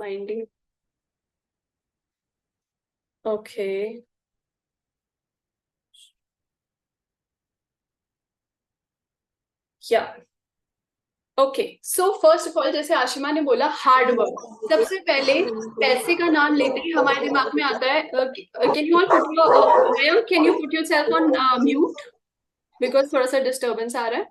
finding. Okay. Yeah. Okay so first of all, जैसे आशिमा ने बोला हार्ड वर्क, सबसे पहले पैसे का नाम लेते ही हमारे दिमाग में आता है, can you all put your can you put yourself on mute, because थोड़ा सा डिस्टर्बेंस आ रहा है।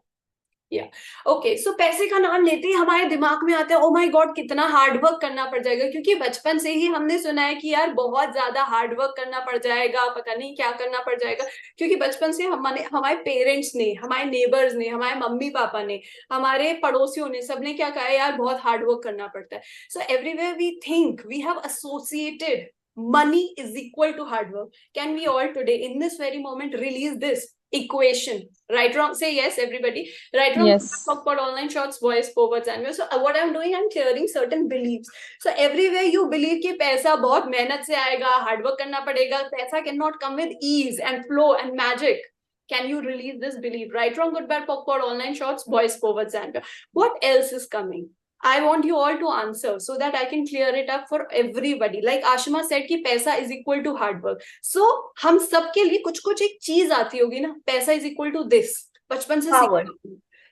या ओके सो पैसे का नाम लेते ही हमारे दिमाग में आता है ओ माय गॉड कितना हार्ड वर्क करना पड़ जाएगा, क्योंकि बचपन से ही हमने सुना है कि यार बहुत ज्यादा हार्ड वर्क करना पड़ जाएगा, पता नहीं क्या करना पड़ जाएगा, क्योंकि बचपन से हमारे हमारे पेरेंट्स ने, हमारे नेबर्स ने, हमारे मम्मी पापा ने, हमारे पड़ोसियों ने, सबने क्या कहा है यार बहुत हार्ड वर्क करना पड़ता है। So everywhere we think we have associated money is equal to hard work. Can we all today in this very moment release this equation? Right, wrong, say yes everybody. Right, wrong, Yes. talk about online shorts, voice forwards and so what I'm doing, I'm clearing certain beliefs. So everywhere you believe कि पैसा बहुत मेहनत से आएगा, hard work करना पड़ेगा, पैसा cannot come with ease and flow and magic. Can you release this belief? Right, wrong, good, bad, talk about online shorts, voice forwards and what else is coming? I want you all to answer so that I can clear it up for everybody. Like Ashima said कि पैसा is equal to hard work. So हम सबके लिए कुछ कुछ एक चीज आती होगी ना, पैसा is equal to this, बचपन से Power.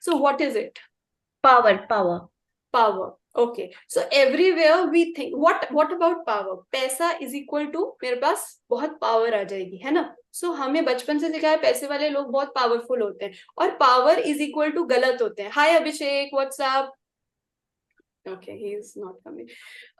So what is it? Power. Power. Okay. So everywhere we think what about power? पैसा is equal to मेरे पास बहुत पावर आ जाएगी, है ना? So हमें बचपन से सिखाया पैसे वाले लोग बहुत पावरफुल होते हैं और पावर इज इक्वल टू गलत होते हैं. हाय अभिषेक, WhatsApp. Okay, he is not coming.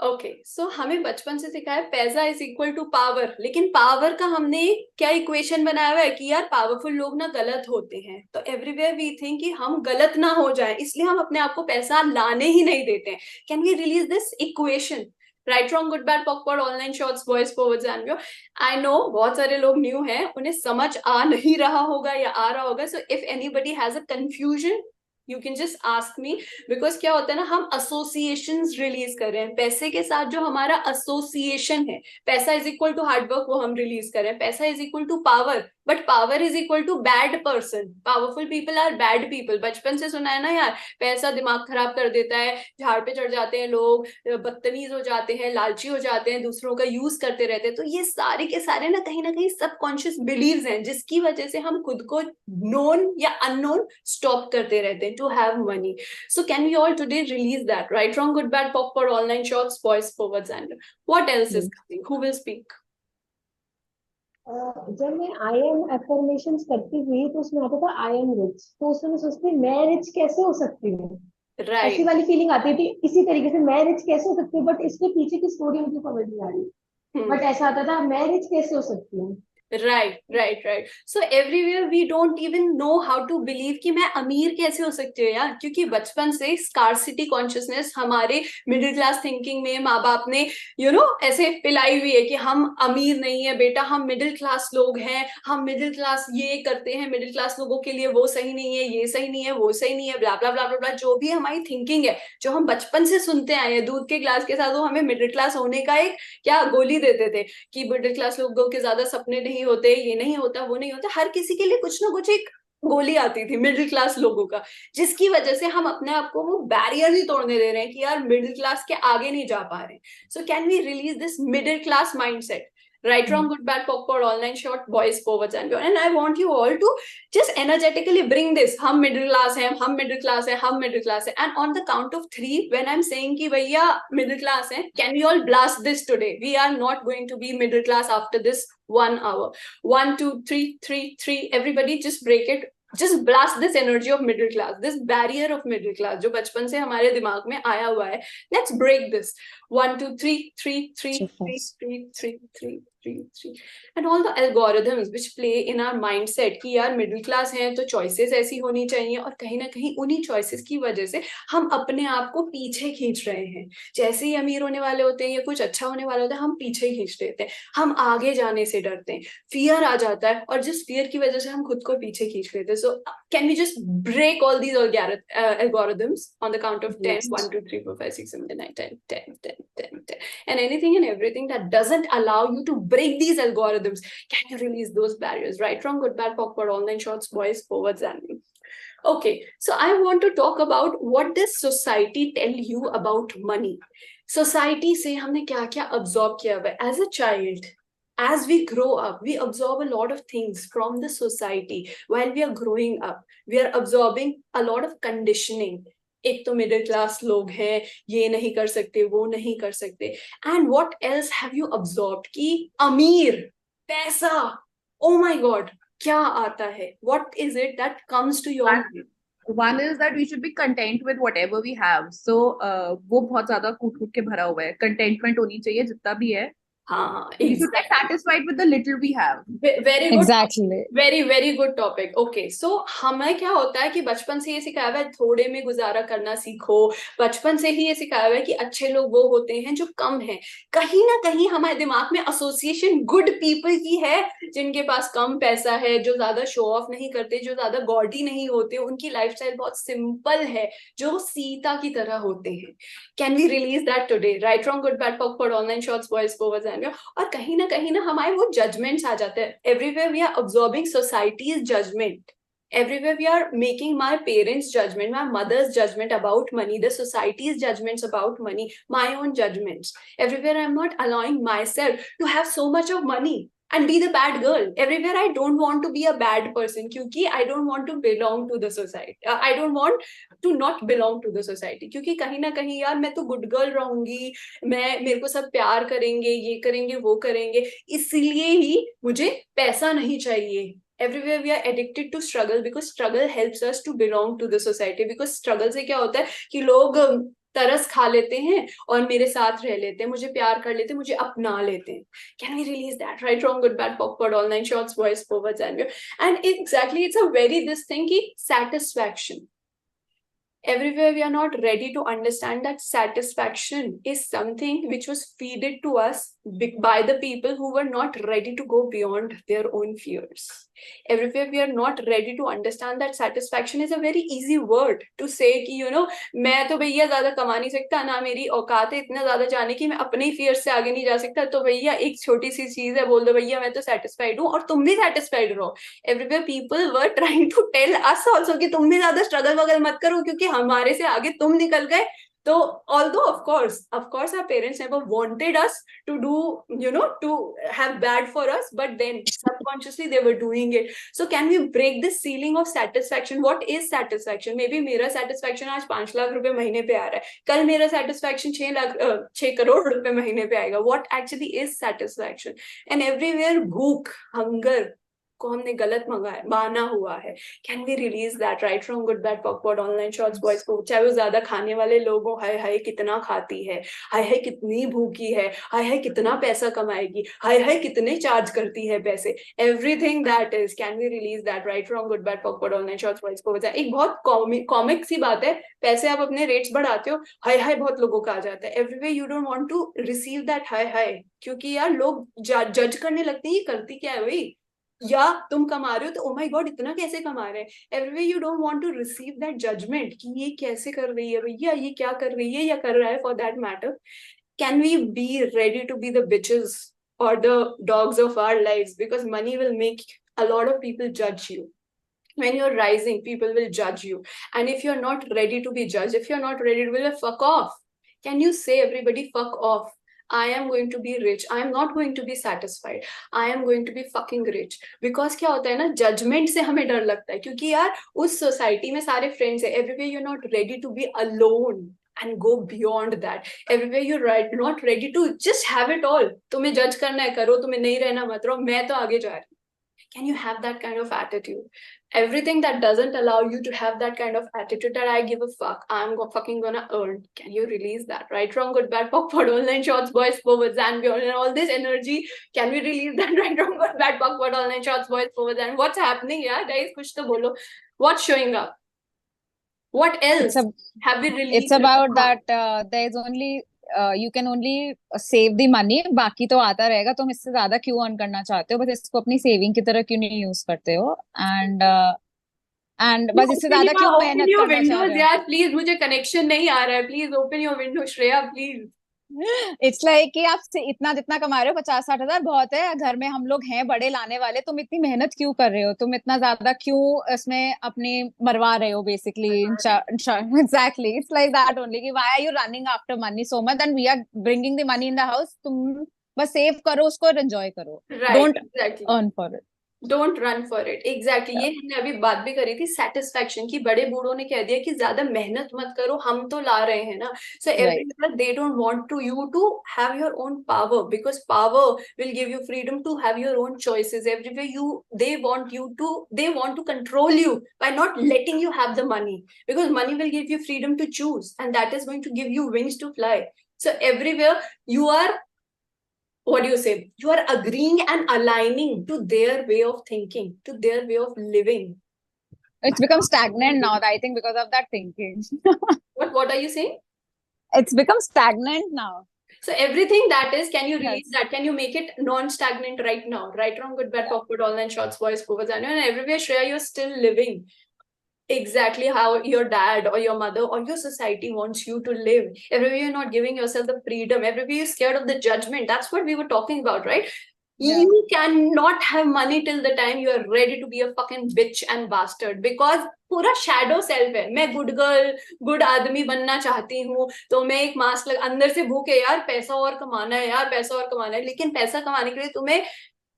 Okay, so हमें बचपन से सिखाया पैसा इज इक्वल टू पावर, लेकिन पावर का हमने क्या इक्वेशन बनाया हुआ है कि यार पावरफुल लोग ना गलत होते हैं, तो एवरीवेयर वी थिंक कि हम गलत ना हो जाए, इसलिए हम अपने आप को पैसा लाने ही नहीं देते हैं. Can we release this equation? Right, wrong, good, bad, popcorn, online shorts, voice forwards and I know बहुत सारे लोग न्यू हैं, उन्हें समझ आ नहीं रहा होगा या आ रहा होगा. So if anybody has a confusion you can just ask me, because क्या होता है ना, हम एसोसिएशंस रिलीज कर रहे हैं पैसे के साथ. जो हमारा एसोसिएशन है, पैसा is equal to hard work, वो हम रिलीज कर रहे हैं. पैसा is equal to power, but power is equal to bad person. Powerful people are bad people. बचपन से सुना है ना यार, पैसा दिमाग खराब कर देता है, झाड़ पे चढ़ जाते हैं लोग, बदतमीज हो जाते हैं, लालची हो जाते हैं, दूसरों का यूज करते रहते हैं. तो ये सारे के सारे ना कहीं सबकॉन्शियस बिलीव्स हैं, जिसकी वजह से हम खुद को नोन या अननोन स्टॉप करते रहते हैं to have money. So can we all today release that? Right, wrong, good, bad, popcorn, online shorts, voice forwards and what else is coming? Who will speak? जब मैं आई एम एफर्मेशंस करती हुई तो उसमें आता था आई एम रिच, तो उसमें मैं सोचती मैं रिच कैसे हो सकती हूँ, ऐसी वाली फीलिंग आती थी. इसी तरीके से मैं रिच कैसे हो सकती हूँ, बट इसके पीछे की स्टोरी मुझे समझ नहीं आ रही. बट ऐसा आता था मैं रिच कैसे हो सकती हूँ. Right. So everywhere we don't even know how to believe कि मैं अमीर कैसे हो सकती हूँ यार, क्योंकि बचपन से स्कार्सिटी कॉन्शियसनेस हमारे मिडिल क्लास थिंकिंग में माँ बाप ने ऐसे पिलाई हुई है कि हम अमीर नहीं है बेटा, हम मिडिल क्लास लोग हैं, हम मिडिल क्लास ये करते हैं, मिडिल क्लास लोगों के लिए वो सही नहीं है, ये सही नहीं है, वो सही नहीं है, ब्ला ब्ला ब्ला ब्ला. जो भी हमारी थिंकिंग है, जो हम बचपन से सुनते आए हैं दूध के ग्लास के साथ, वो हमें मिडिल क्लास होने का एक क्या गोली देते थे कि मिडिल क्लास लोगों के ज्यादा सपने नहीं होते, ये नहीं होता, वो नहीं होता. हर किसी के लिए कुछ ना कुछ एक गोली आती थी मिडिल क्लास लोगों का, जिसकी वजह से हम अपने आप को वो बैरियर नहीं तोड़ने दे रहे हैं कि यार मिडिल क्लास के आगे नहीं जा पा रहे. So can we release this middle class mindset? Right, wrong, good, bad, popcorn, online short, boys, forwards and beyond. And I want you all to just energetically bring this. हम middle class हैं, हम middle class हैं, हम middle class हैं. And on the count of 3, when I'm saying कि भैया middle class हैं, can we all blast this today? We are not going to be middle class after this 1 hour. 1, 2, 3, 3, 3. Everybody just break it. Just blast this energy of middle class, this barrier of middle class जो बचपन से हमारे दिमाग में आया हुआ है. Let's break this. 1, 2, 3, 3, 3, 3, 3, 3, 3. And all the algorithms which play in our mindset कि यार मिडिल क्लास हैं तो चॉइसेस ऐसी होनी चाहिए, और कहीं ना कहीं उन्हीं चॉइसेस की वजह से हम अपने आप को पीछे खींच रहे हैं. जैसे ही अमीर होने वाले होते हैं या कुछ अच्छा होने वाला होता है, हम पीछे खींच देते हैं, हम आगे जाने से डरते हैं, फियर आ जाता है, और जिस फियर की वजह से हम खुद को पीछे खींच लेते हैं. So can we just break all these algorithms on the count of 10? 1, 2, 3, 4, 5, 6, 7, 8, 9, 10, 10, 10, 10, and anything and everything that doesn't allow you to break these algorithms. Can you release those barriers? Right, wrong, good, bad, popcorn, online shorts, boys, forwards and me. Okay, so I want to talk about what does society tell you about money. Society से हमने क्या क्या absorb किया हुआ है as a child. As we grow up, we absorb a lot of things from the society. While we are growing up, we are absorbing a lot of conditioning. एक तो middle class लोग हैं, ये नहीं कर सकते, वो नहीं कर सकते. And what else have you absorbed कि अमीर, पैसा, ओ माय गॉड, क्या आता है? What is it that comes to your mind? One is that we should be content with whatever we have. So वो बहुत ज्यादा कूट कूट के भरा हुआ है. Contentment होनी चाहिए जितना भी है. हाँ, We should be satisfied with the little we have. Very good. Exactly. Very very good topic. Okay, so हमें क्या होता है कि बचपन से ये सिखाया हुआ है थोड़े में गुजारा करना सीखो. बचपन से ही ये सिखाया हुआ है कि अच्छे लोग वो होते हैं जो कम हैं. कहीं ना कहीं हमारे दिमाग में एसोसिएशन गुड पीपल की है, जिनके पास कम पैसा है, जो ज्यादा शो ऑफ नहीं करते, जो ज्यादा गॉडी नहीं होते, उनकी लाइफस्टाइल बहुत सिंपल है, जो सीता की तरह होते हैं. Can we release that today? Right, wrong, good, bad, पॉक, online shorts, boys, covers and. और कहीं ना हमारे वो जजमेंट्स आ जाते हैं. Everywhere we are absorbing society's judgement. Everywhere we are making my parents' judgment, my mother's judgment about money, the society's judgments about money, my own judgments. Everywhere I'm not allowing myself to have so much of money and be the bad girl. Everywhere I don't want to be a bad person क्योंकि I don't want to belong to the society. I don't want to not belong to the society क्योंकि कहीं ना कहीं यार मैं तो good girl रहूंगी, मेरे को सब प्यार करेंगे, ये करेंगे, वो करेंगे, इसलिए ही मुझे पैसा नहीं चाहिए. Everywhere we are addicted to struggle because struggle helps us to belong to the society. Because struggle से क्या होता है कि लोग तरस खा लेते हैं और मेरे साथ रह लेते हैं, मुझे प्यार कर लेते हैं, मुझे अपना लेते हैं. Can we release that? Right, wrong, good, bad, awkward, online shorts, voice, forwards and exactly it's a very this thing ki satisfaction. Everywhere we are not ready to understand that satisfaction is something which was fed to us by the people who were not ready to go beyond their own fears. Everywhere we are not ready to understand that satisfaction is a very easy word to say कि मैं तो भैया ज्यादा कमा नहीं सकता, ना मेरी औकात है इतना ज्यादा जाने की, मैं अपने ही फियर से आगे नहीं जा सकता, तो भैया एक छोटी सी चीज है, बोल दो भैया मैं तो सेटिस्फाइड हूँ और तुम भी सेटिस्फाइड रहो. Everywhere people were trying to tell us also कि तुम भी ज्यादा स्ट्रगल वगल मत करो क्योंकि हमारे से आगे तुम निकल गए. So although of course our parents never wanted us to do, to have bad for us, but then subconsciously they were doing it. So can we break this ceiling of satisfaction? What is satisfaction? Maybe मेरा satisfaction आज 5 लाख रुपए महीने पे आ रहा है, कल मेरा satisfaction 6 crore रुपए महीने पे आएगा. What actually is satisfaction? And everywhere भूख, hunger को हमने गलत माना हुआ है. Can we release that? Right, from, good, bad, पॉकवर्ड, online shorts, boys को, चाहे वो ज्यादा खाने वाले लोग हो, हाय हाय कितना खाती है, हाय हाय कितनी भूखी है, हाय हाय कितना पैसा कमाएगी, हाय हाय कितने चार्ज करती है पैसे. Everything that is, can we release that? Right, from, good, bad, पॉकवर्ड, online shorts, boys को. एक बहुत कॉमिक सी बात है, पैसे आप अपने रेट्स बढ़ाते हो, हाय हाय बहुत लोगों का आ जाता है. Every way you don't want to receive that हाय हाय क्योंकि यार लोग जज करने लगते हैं, ये करती क्या है भाई, या तुम कमा रहे हो तो ओ माय गॉड इतना कैसे कमा रहे हैं. Every way you don't want to receive that judgement कि ये कैसे कर रही है भैया, ये क्या कर रही है या कर रहा है for that matter. Can we be ready to be the bitches और the dogs of our lives because money will make a lot of people judge you. When you're rising, people will judge you, and if you're not ready to be judged, if you're not ready to be, fuck off. Can you say everybody fuck off? I am going to be rich. I am not going to be satisfied. I am going to be fucking rich. Because क्या होता है ना, judgement से हमें डर लगता है क्योंकि यार उस सोसाइटी में सारे फ्रेंड्स है. Everywhere you're not ready to be alone and go beyond that. Everywhere you're not ready to just have it all. तुम्हें जज करना है करो, तुम्हें नहीं रहना मत रहो, मैं तो आगे जा रही हूँ. Can you have that kind of attitude? Everything that doesn't allow you to have that kind of attitude that I give a fuck, I'm fucking gonna earn. Can you release that? Right, wrong, good, bad, pop, online shorts, boys, forwards, and beyond, and all this energy. Can we release that? Right, wrong, good, bad, pop, online shorts, boys, forwards, and what's happening? Yeah, guys, kuch to bolo. What's showing up? What else have we released? It's about that there is only you can only save the money, बाकी तो आता रहेगा. तुम इससे ज्यादा क्यों earn करना चाहते हो, बस इसको अपनी सेविंग की तरह क्यों नहीं यूज करते हो, एंड बस इससे ज्यादा क्यों मेहनत करना चाह रहे हो. यार प्लीज, मुझे कनेक्शन नहीं आ रहा है, please open your window Shreya please. It's like कि आप इतना जितना कमा रहे हो 50-60 हजार बहुत है, घर में हम लोग हैं बड़े लाने वाले, तुम इतनी मेहनत क्यों कर रहे हो, तुम इतना ज्यादा क्यों इसमें अपने मरवा रहे हो basically. Exactly, it's like that only कि why are you running after money so much and we are bringing the money in the house. तुम बस सेव करो उसको और एंजॉय करो, right, don't exactly. Earn for it. Don't run for it, exactly. ये हमने अभी बात भी करी थी सेटिस्फेक्शन की, बड़े बूढ़ों ने कह दिया कि ज्यादा मेहनत मत करो, हम तो ला रहे हैं ना। So right. Everywhere they don't want to you to have your own power, because power will give you freedom to have your own choices. Everywhere you they want to control you by not letting you have the money, because money will give you freedom to choose, and that is going to give you wings to fly. So everywhere you are, what do you say, you are agreeing and aligning to their way of thinking, to their way of living. It's become stagnant now, I think, because of that thinking. What are you saying? It's become stagnant now. So everything that is, can you release Yes. that? Can you make it non-stagnant right now? Right, wrong, good, bad, awkward, online, shorts, boys, povers, and everywhere, Shreya, you're still living exactly how your dad or your mother or your society wants you to live. Everywhere you're not giving yourself the freedom. Everywhere you're scared of the judgment. That's what we were talking about, right? Yeah. You cannot have money till the time you are ready to be a fucking bitch and bastard, because पूरा shadow self है। मैं good girl, good आदमी बनना चाहती हूँ, तो मैं एक मास्क अंदर से भूख है यार, पैसा और कमाना है यार, पैसा और कमाना है, लेकिन पैसा कमाने के लिए तुम्हें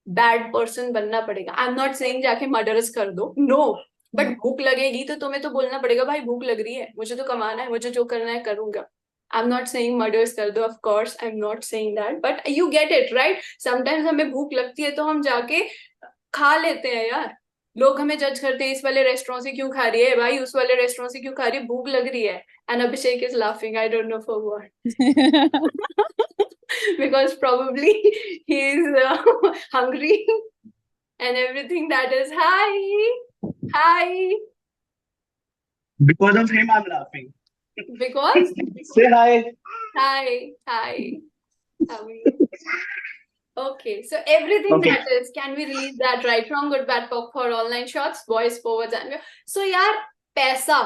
बैड पर्सन बनना पड़ेगा। आई एम नॉट सेइंग जाके मर्डरस कर दो, नो, बट भूख लगेगी तो तुम्हें तो बोलना पड़ेगा भाई भूख लग रही है, मुझे तो कमाना है, मुझे जो करना है करूंगा। I'm not saying murders कर दो, of course I'm not saying that, but you get it, right? Sometimes हमें भूख लगती है तो हम जाके खा लेते हैं यार। लोग हमें जज करते हैं, इस वाले रेस्टोरेंट से क्यों खा रही है भाई, उस वाले रेस्टोरेंट से क्यों खा रही है, भूख लग रही है। And Abhishek is laughing, I don't know for what. Because probably he is hungry and everything that is, hi. Because of him, I'm laughing. Because Say hi. hi. How are you? Okay, so everything Okay. that is, can we release that? Right, wrong, good, bad, pop for online shots, boys, forwards and so यार, पैसा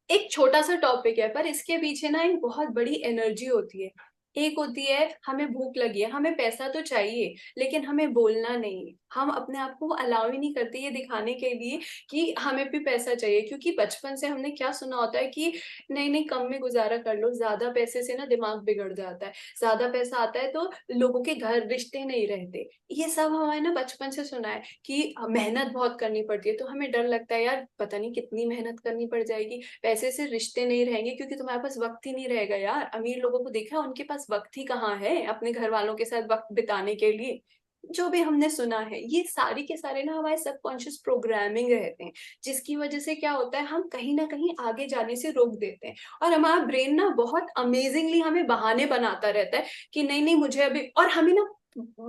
एक छोटा सा topic है, पर इसके पीछे ना एक बहुत बड़ी एनर्जी होती है। एक होती है हमें भूख लगी है, हमें पैसा तो चाहिए, लेकिन हमें बोलना नहीं, हम अपने आप को अलाउ ही नहीं करते ये दिखाने के लिए कि हमें भी पैसा चाहिए, क्योंकि बचपन से हमने क्या सुना होता है कि नहीं नहीं कम में गुजारा कर लो, ज्यादा पैसे से ना दिमाग बिगड़ जाता है, ज्यादा पैसा आता है तो लोगों के घर रिश्ते नहीं रहते। ये सब हमारे ना बचपन से सुना है कि मेहनत बहुत करनी पड़ती है, तो हमें डर लगता है यार पता नहीं कितनी मेहनत करनी पड़ जाएगी, पैसे से रिश्ते नहीं रहेंगे क्योंकि तुम्हारे पास वक्त ही नहीं रहेगा यार। अमीर लोगों को देखा, उनके पास वक्त ही कहाँ है अपने घर वालों के साथ वक्त बिताने के लिए। जो भी हमने सुना है ये सारी के सारे ना हमारे सबकॉन्शियस प्रोग्रामिंग रहते हैं, जिसकी वजह से क्या होता है, हम कहीं ना कहीं आगे जाने से रोक देते हैं, और हमारा ब्रेन ना बहुत अमेजिंगली हमें बहाने बनाता रहता है कि नहीं नहीं मुझे अभी, और हमें ना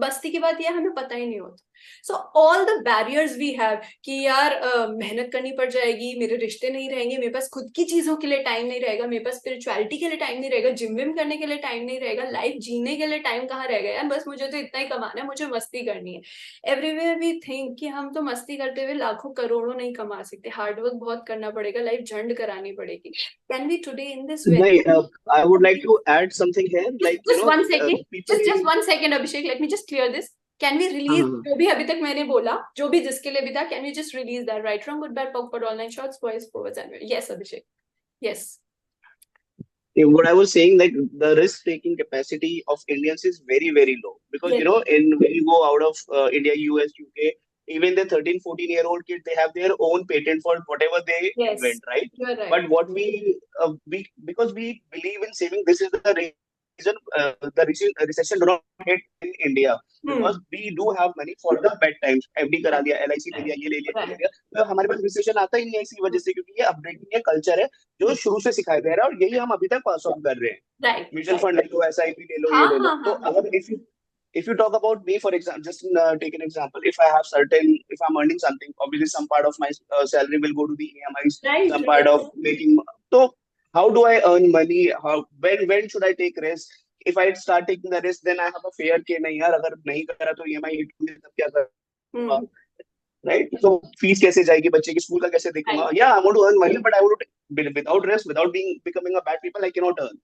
बस्ती की बात यह हमें पता ही नहीं होता। So all the barriers we have कि यार मेहनत करनी पड़ जाएगी, मेरे रिश्ते नहीं रहेंगे, मेरे पास खुद की चीजों के लिए टाइम नहीं रहेगा, मेरे पास स्पिरिचुअलिटी के लिए टाइम नहीं रहेगा, जिम विम करने के लिए टाइम नहीं रहेगा, लाइफ जीने के लिए टाइम कहाँ रहेगा यार, बस मुझे तो इतना ही कमाना है, मुझे मस्ती करनी है। एवरीवेयर वी थिंक कि हम तो मस्ती करते हुए लाखों करोड़ों नहीं कमा सकते, हार्डवर्क बहुत करना पड़ेगा, लाइफ झंड करानी पड़ेगी। Can we today in this way, I would like to add something here. Like, just one second, people just 1 second Abhishek, let me just clear this. Can we release जो भी अभी तक मैंने बोला, जो भी जिसके लिए भी था, can we just release that? Right, wrong, good, bad, pop, online shots, boys, forwards and yes Abhishek, yes. What I was saying, like the risk-taking capacity of Indians is very, very low. Because, Yes. when you go out of India, US, UK, even the 13, 14-year-old kids, they have their own patent for whatever they Yes. invent, right? You are right. But what because we believe in saving, this is the reason the recession do not hit in India. Because we do have money for the bad times. FD करा दिया, LIC ले लिया, ये ले लिया, ये ले लिया, तो हमारे पास रिसेशन आता ही नहीं है इसी वजह से, क्योंकि ये अपडेटिंग है, कल्चर है जो शुरू से सिखाया जा रहा है, और यही हम अभी तक पास ऑन कर रहे हैं। Right. म्यूचुअल फंड ले लो, SIP ले लो, ये ले लो। तो अगर if you talk about me, for example, just take an example, if I'm earning something, obviously some part of my salary will go to the EMIs, Right. some part of making. So how do I earn money? When should I take risk? If I start taking the risk, then I have a fear कि नहीं यार, अगर नहीं करा तो EMI hit होगी, तब क्या करूँगा, right? So फीस कैसे जाएगी, बच्चे की स्कूल का कैसे देखूंगा? Yeah, I want to earn money, but I want to, without risk, without becoming a bad people, I cannot earn.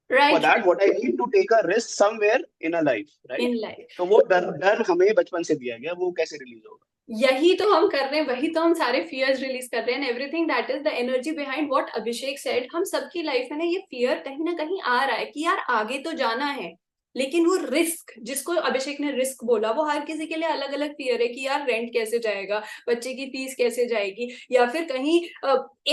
For that, what I need to take a risk somewhere in a life, right? In life. तो वो डर हमें बचपन से दिया गया, वो कैसे रिलीज होगा? यही तो हम कर रहे हैं, वही तो हम सारे फियर्स रिलीज कर रहे हैं, everything that is the energy behind what Abhishek said. हम सबकी लाइफ में ना ये फियर कहीं ना कहीं आ रहा है कि यार आगे तो जाना है, लेकिन वो रिस्क, जिसको अभिषेक ने रिस्क बोला, वो हर किसी के लिए अलग अलग फियर है कि यार रेंट कैसे जाएगा, बच्चे की फीस कैसे जाएगी, या फिर कहीं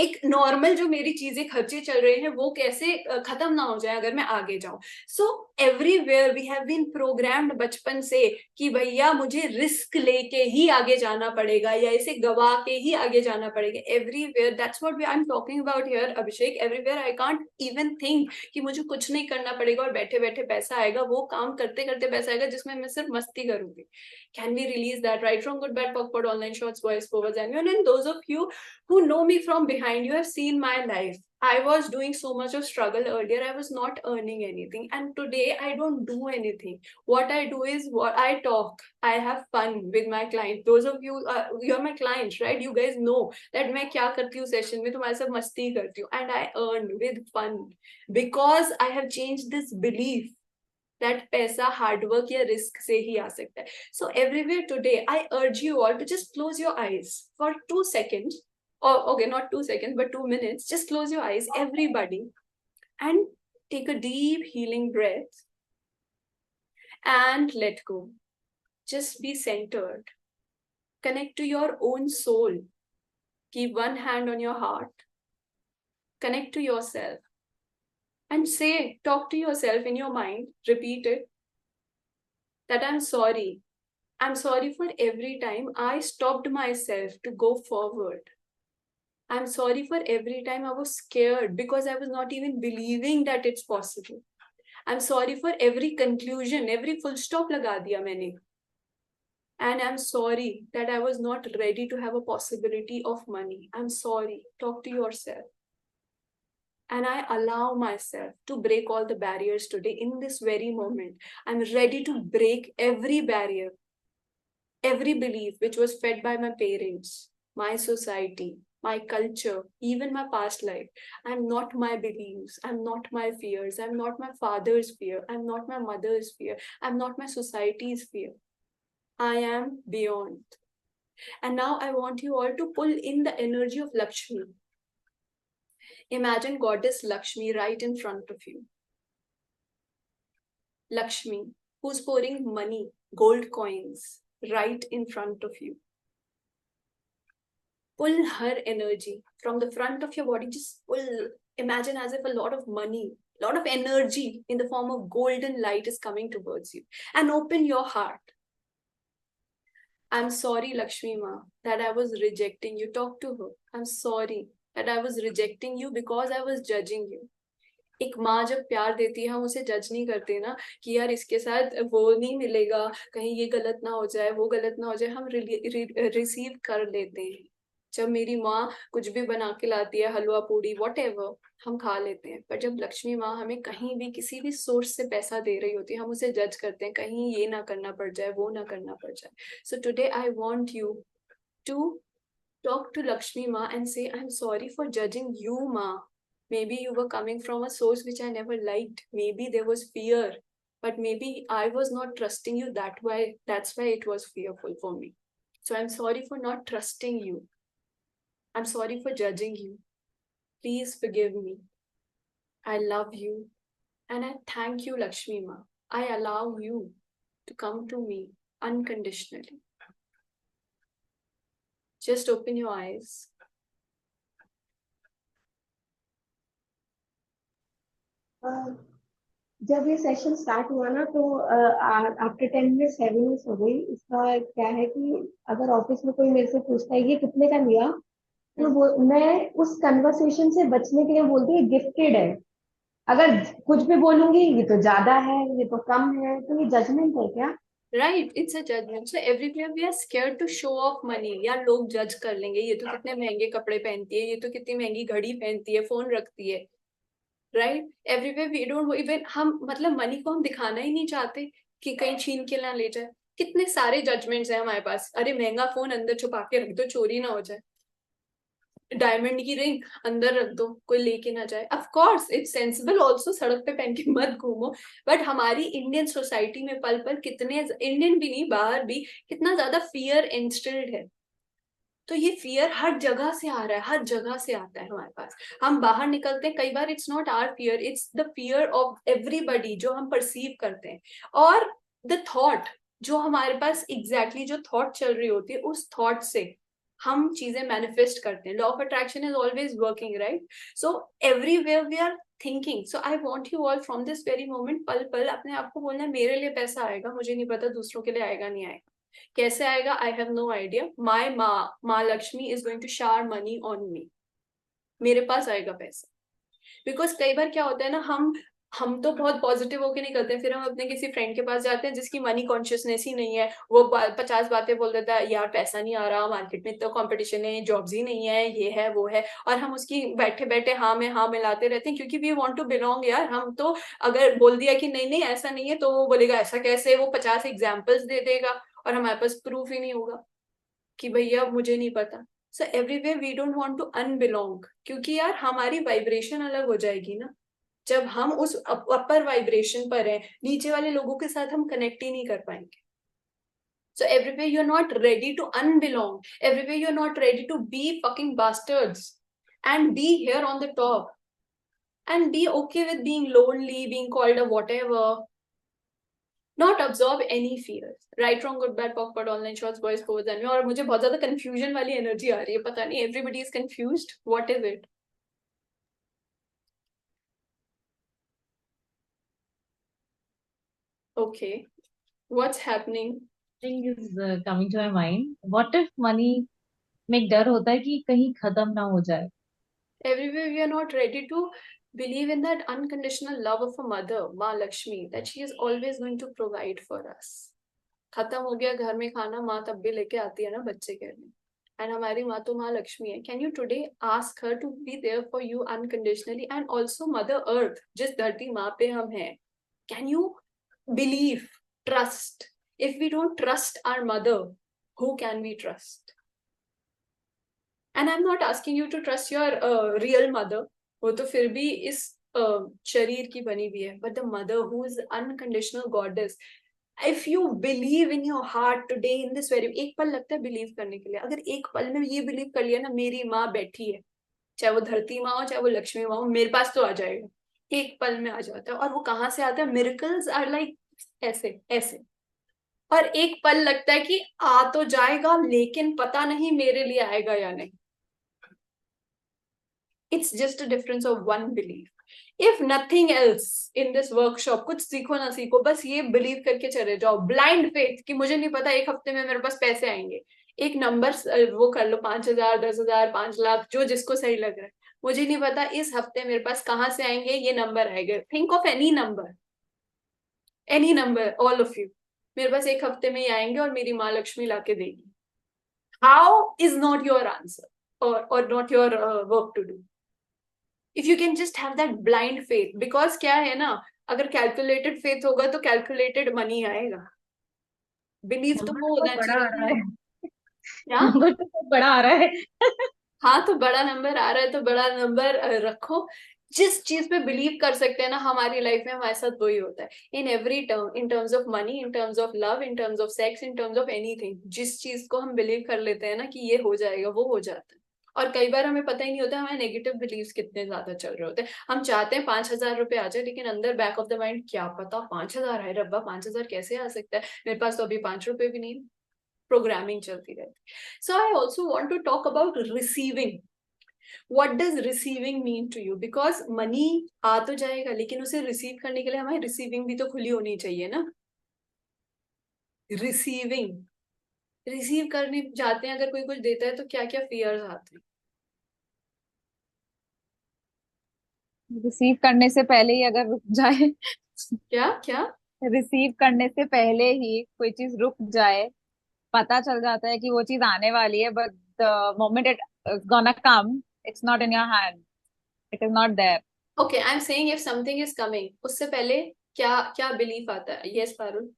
एक नॉर्मल जो मेरी चीजें खर्चे चल रहे हैं वो कैसे खत्म ना हो जाए अगर मैं आगे जाऊं। So everywhere we have been programmed बचपन से कि भैया मुझे रिस्क लेके ही आगे जाना पड़ेगा या इसे गवा के ही आगे जाना पड़ेगा। Everywhere that's what I am talking about here Abhishek. Everywhere I can't even think कि मुझे कुछ नहीं करना पड़ेगा और बैठे बैठे पैसा आएगा, वो काम करते करते पैसा आएगा जिसमें मैं सिर्फ मस्ती करूंगी। Can we release that? Right from good bad पॉक pod online shorts voice overs and those of you who know me from behind, you have seen my life. I was doing so much of struggle earlier. I was not earning anything, and today I don't do anything. What I do is what I talk. I have fun with my clients. Those of you, you're my clients, right? You guys know that मैं क्या करती हूँ session में, तुम्हारे साथ मस्ती करती हूँ, and I earn with fun because I have changed this belief that पैसा हार्ड वर्क या रिस्क से ही आ सकता है. So everywhere today, I urge you all to just close your eyes for 2 seconds. Or okay, not 2 seconds, but 2 minutes. Just close your eyes, everybody, and take a deep healing breath and let go. Just be centered. Connect to your own soul. Keep one hand on your heart. Connect to yourself. And say, talk to yourself in your mind. Repeat it. That I'm sorry. I'm sorry for every time I stopped myself to go forward. I'm sorry for every time I was scared because I was not even believing that it's possible. I'm sorry for every conclusion, every full stop laga diya maine. And I'm sorry that I was not ready to have a possibility of money. I'm sorry. Talk to yourself. And I allow myself to break all the barriers today in this very moment. I'm ready to break every barrier, every belief which was fed by my parents, my society, my culture, even my past life. I'm not my beliefs. I'm not my fears. I'm not my father's fear. I'm not my mother's fear. I'm not my society's fear. I am beyond. And now I want you all to pull in the energy of Lakshmi. Imagine Goddess Lakshmi right in front of you. Lakshmi, who's pouring money, gold coins, right in front of you. Pull her energy from the front of your body. Just pull. Imagine as if a lot of money, a lot of energy in the form of golden light is coming towards you. And open your heart. I'm sorry, Lakshmi Ma, that I was rejecting you. Talk to her. I'm sorry that I was rejecting you because I was judging you. एक माँ जब प्यार देती है, हम उसे जज नहीं करते ना कि यार इसके साथ वो नहीं मिलेगा, कहीं ये गलत ना हो जाए, वो गलत ना हो जाए, हम रिसीव कर लेते हैं. जब मेरी माँ कुछ भी बना के लाती है, हलवा पूड़ी व्हाटएवर, हम खा लेते हैं. पर जब लक्ष्मी माँ हमें कहीं भी किसी भी सोर्स से पैसा दे रही होती है, हम उसे जज करते हैं, कहीं ये ना करना पड़ जाए, वो ना करना पड़ जाए. So today I want you to talk to Lakshmi Ma and say, I'm sorry for judging you, Ma. Maybe you were coming from a source which I never liked. Maybe there was fear, but maybe I was not trusting you that way. That's why it was fearful for me. So I'm sorry for not trusting you. I'm sorry for judging you. Please forgive me. I love you. And I thank you, Lakshmi Ma. I allow you to come to me unconditionally. Just open your eyes. जब ये session start हुआ ना तो after 10 minutes 7 minutes हो गई. इसका क्या है कि अगर ऑफिस में कोई मेरे से पूछता है ये कितने का लिया, तो वो मैं उस कन्वर्सेशन से बचने के लिए बोलती हूँ गिफ्टेड है. अगर कुछ भी बोलूंगी ये तो ज्यादा है, ये तो कम है, तो ये जजमेंट है क्या? Right, it's a judgment. So everywhere we are scared to show off money. यार लोग जज कर लेंगे, ये तो कितने महंगे कपड़े पहनती है, ये तो कितनी महंगी घड़ी पहनती है, फोन रखती है. Right? Everywhere we don't even, हम मतलब मनी को हम दिखाना ही नहीं चाहते कि कहीं छीन के ना ले जाए. कितने सारे जजमेंट्स हैं हमारे पास. अरे महंगा फोन अंदर छुपा के रख दो, चोरी ना हो जाए. डायमंड की रिंग अंदर रख दो, कोई लेके ना जाए। Of course it's sensible also, सड़क पे पहन के मत घूमो, बट हमारी इंडियन सोसाइटी में पल पल कितने, इंडियन भी नहीं बाहर भी, कितना ज्यादा फियर इंस्टिल्ड है। तो ये फियर हर जगह से आ रहा है, हर जगह से आता है हमारे पास। हम बाहर निकलते हैं, कई बार it's not our fear, it's the fear of everybody जो हम परसीव करते हैं। और द थॉट जो हमारे पास एग्जैक्टली जो थॉट चल रही होती है, उस थॉट से हम चीजें मैनिफेस्ट करते हैं। Law of attraction is always working, right? So everywhere we are thinking. So I want you all from this very moment, पल पल अपने आप को बोलना है, मेरे लिए पैसा आएगा, मुझे नहीं पता दूसरों के लिए आएगा नहीं आएगा, कैसे आएगा, I have no idea. My Maa Lakshmi is going to shower money on me, मेरे पास आएगा पैसा। बिकॉज कई बार क्या होता है ना, हम तो बहुत पॉजिटिव होके नहीं करते, फिर हम अपने किसी फ्रेंड के पास जाते हैं जिसकी मनी कॉन्शियसनेस ही नहीं है, वो 50 बातें बोल देता है, यार पैसा नहीं आ रहा, मार्केट में इतना कंपटीशन है, जॉब्स ही नहीं है, ये है वो है, और हम उसकी बैठे बैठे हाँ में हाँ मिलाते रहते हैं, क्योंकि वी वांट टू बिलोंग। यार हम तो अगर बोल दिया कि नहीं नहीं ऐसा नहीं है, तो वो बोलेगा ऐसा कैसे, वो 50 एग्जाम्पल्स दे देगा, और हमारे पास प्रूफ ही नहीं होगा कि भैया मुझे नहीं पता। So everywhere we don't want to unbelong, क्योंकि यार हमारी वाइब्रेशन अलग हो जाएगी ना जब हम उस अपर वाइब्रेशन पर हैं, नीचे वाले लोगों के साथ हम कनेक्ट ही नहीं कर पाएंगे। So everywhere you're not ready to unbelong, everywhere you're not ready to be fucking bastards and be here on the top and be okay with being lonely, being called a whatever, not absorb any fears. Right, wrong, good, bad, POC, POD, online shorts, boys, pose and और मुझे बहुत ज्यादा confusion वाली energy आ रही है, पता नहीं everybody is confused, what is it? Okay, what's happening? thing is coming to my mind. What if money में एक डर होता है कि कहीं खत्म ना हो जाए. Everywhere we are not ready to believe in that unconditional love of a mother, Ma Lakshmi, that she is always going to provide for us. खत्म हो गया घर में खाना, माँ तब भी लेके आती है ना बच्चे के लिए, एंड हमारी माँ तो माँ लक्ष्मी है। Can you today ask her to be there for you unconditionally, and also mother earth जिस धरती माँ पे हम हैं, can you believe, trust? If we don't trust our mother, who can we trust? And I'm not asking you to trust your real mother, वो तो फिर भी इस शरीर की बनी हुई है, but the mother who is unconditional goddess, if you believe in your heart today in this very, एक पल लगता है बिलीव करने के लिए, अगर एक पल में ये बिलीव कर लिया ना, मेरी माँ बैठी है, चाहे वो धरती माँ हो चाहे वो लक्ष्मी माँ हो, मेरे पास तो आ जाएगा, एक पल में आ जाता है। और वो कहाँ से आता है? मिरेकल्स आर लाइक ऐसे ऐसे, और एक पल लगता है कि आ तो जाएगा, लेकिन पता नहीं मेरे लिए आएगा या नहीं। It's just a difference of one belief. If nothing else in this workshop, कुछ सीखो ना सीखो, बस ये बिलीव करके चले जाओ, ब्लाइंड फेथ कि मुझे नहीं पता एक हफ्ते में मेरे पास पैसे आएंगे। एक नंबर वो कर लो, 5,000, 10,000, 5 लाख, जो जिसको सही लग रहा है। मुझे नहीं पता इस हफ्ते मेरे पास कहाँ से आएंगे ये नंबर आएगा। Think of any number, all of you, मेरे पास एक हफ्ते में ही आएंगे और मेरी माँ लक्ष्मी लाके देगी। How is not your answer और not your work to do. If you can just have that blind faith, because क्या है ना, अगर calculated faith होगा तो calculated money आएगा। Belief तो वो होना बड़ा आ रहा चाहिए। है. क्या? नंबर तो बहुत बड़ा आ रहा है. हाँ, तो बड़ा नंबर आ रहा है तो बड़ा नंबर रखो। जिस चीज पे बिलीव कर सकते हैं ना हमारी लाइफ में, हमारे साथ वही होता है। In every term, in terms of money, in terms of love, in terms of sex, in terms of anything, जिस चीज को हम बिलीव कर लेते हैं ना कि ये हो जाएगा, वो हो जाता है। और कई बार हमें पता ही नहीं होता हमारे नेगेटिव बिलीव्स कितने ज्यादा चल रहे होते हैं। हम चाहते हैं 5,000 रुपए आ जाए, लेकिन अंदर बैक ऑफ द माइंड क्या पता 5,000 है, रब्बा 5,000 कैसे आ सकता है, मेरे पास तो अभी 5 रुपए भी नहीं। प्रोग्रामिंग चलती रहती। So I also want to talk about receiving. What does receiving mean to you? Because money आ तो जाएगा, लेकिन उसे रिसीव करने के लिए हमारी रिसीविंग भी तो खुली होनी चाहिए ना। रिसीव करने जाते हैं, अगर कोई कुछ देता है तो क्या क्या फियर्स आते हैं। रिसीव करने से पहले ही अगर रुक जाए, क्या क्या? रिसीव करने से पहले ही कोई चीज रुक जाए, पता चल जाता है कि वो चीज आने वाली है, but the moment it gonna come, it's not in your hand, it is not there. Okay, I am saying if something is coming, उससे पहले क्या क्या बिलीफ आता है? यस पारुल।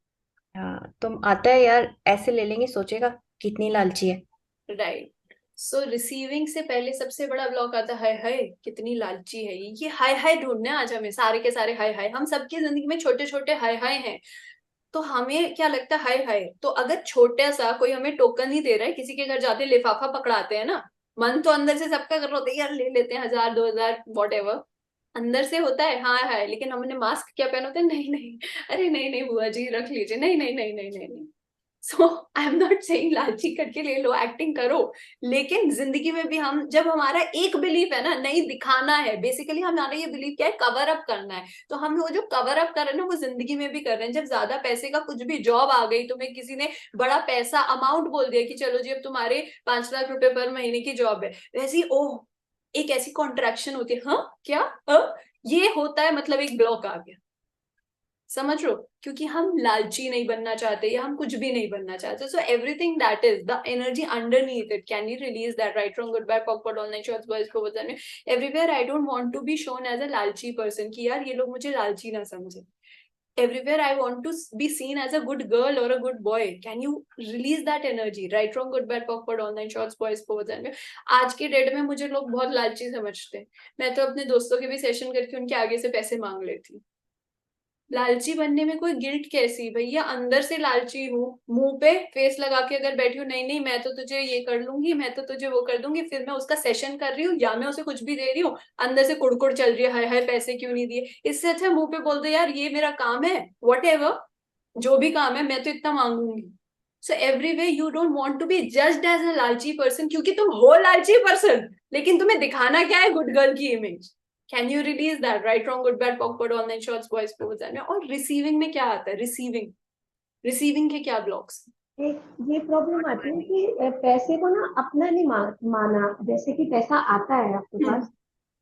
हाँ, तुम आता है यार, ऐसे ले लेंगे, सोचेगा कितनी लालची है. राइट। सो रिसीविंग से पहले सबसे बड़ा ब्लॉक आता है, हाय कितनी लालची है ये हाय हाय ढूंढने आज हमें सारे के सारे हाय हाय, हम सबकी जिंदगी में छोटे छोटे हाय हाय हैं। तो हमें क्या लगता है हाय हाय, तो अगर छोटा सा कोई हमें टोकन ही दे रहा है, किसी के घर जाते लिफाफा पकड़ाते हैं ना, मन तो अंदर से सबका कर रहा होता है यार ले लेते हैं 1000 2000 वॉट एवर, अंदर से होता है हाँ है, लेकिन हमने मास्क क्या पहना होता है, नहीं नहीं अरे नहीं नहीं बुआ जी रख लीजिए, नहीं नहीं नहीं नहीं नहीं नहीं। सो आई एम नॉट सेइंग लालची करके ले लो, एक्टिंग करो, लेकिन जिंदगी में भी हम जब हमारा एक बिलीफ है ना, नहीं दिखाना है, बेसिकली हमारा ये बिलीफ क्या है, कवर अप करना है, तो हम वो जो कवर अप कर रहे हैं ना वो जिंदगी में भी कर रहे हैं। जब ज्यादा पैसे का कुछ भी जॉब आ गई, तुम्हें किसी ने बड़ा पैसा अमाउंट बोल दिया कि चलो जी अब तुम्हारे 5 लाख रुपए पर महीने की जॉब है, वैसी ओह एक ऐसी कॉन्ट्रैक्शन होती है, हाँ क्या ये होता है, मतलब एक ब्लॉक आ गया, समझ लो, क्योंकि हम लालची नहीं बनना चाहते या हम कुछ भी नहीं बनना चाहते। So everything that is the energy underneath it, can you release that, right from good bye backward online shorts boys को बताने everywhere, I don't want to be shown as a लालची पर्सन कि यार ये लोग मुझे लालची ना समझे, everywhere I want to be seen as a good girl or a good boy. Can you release that energy? Right, wrong, good, bad, awkward, online shorts, boys, pose and आज के डेट में मुझे लोग बहुत लालची समझते हैं, मैं तो अपने दोस्तों के भी सेशन करके उनके आगे से पैसे मांग लेती हूँ। लालची बनने में कोई गिल्ट कैसी, भैया अंदर से लालची हूँ, मुंह पे फेस लगा के अगर बैठी हूँ नहीं नहीं मैं तो तुझे ये कर लूंगी, मैं तो तुझे वो कर दूंगी, फिर मैं उसका सेशन कर रही हूँ या मैं उसे कुछ भी दे रही हूँ, अंदर से कुड़कुड़ चल रही है हाय हाय पैसे क्यों नहीं दिए। इससे अच्छा मुंह पे बोल दो यार ये मेरा काम है, वट एवर जो भी काम है मैं तो इतना मांगूंगी। So every way you don't want to be judged as a लालची पर्सन, क्योंकि तुम हो लालची पर्सन लेकिन तुम्हें दिखाना क्या है, गुड गर्ल की image. Can you release that, right wrong good bad पॉकवर्ड online shorts boys pose and. और रिसीविंग में क्या आता है, रिसीविंग रिसीविंग के क्या ब्लॉक्स? एक ये प्रॉब्लम आती है कि पैसे को ना अपना नहीं माना, जैसे कि पैसा आता है आपके पास,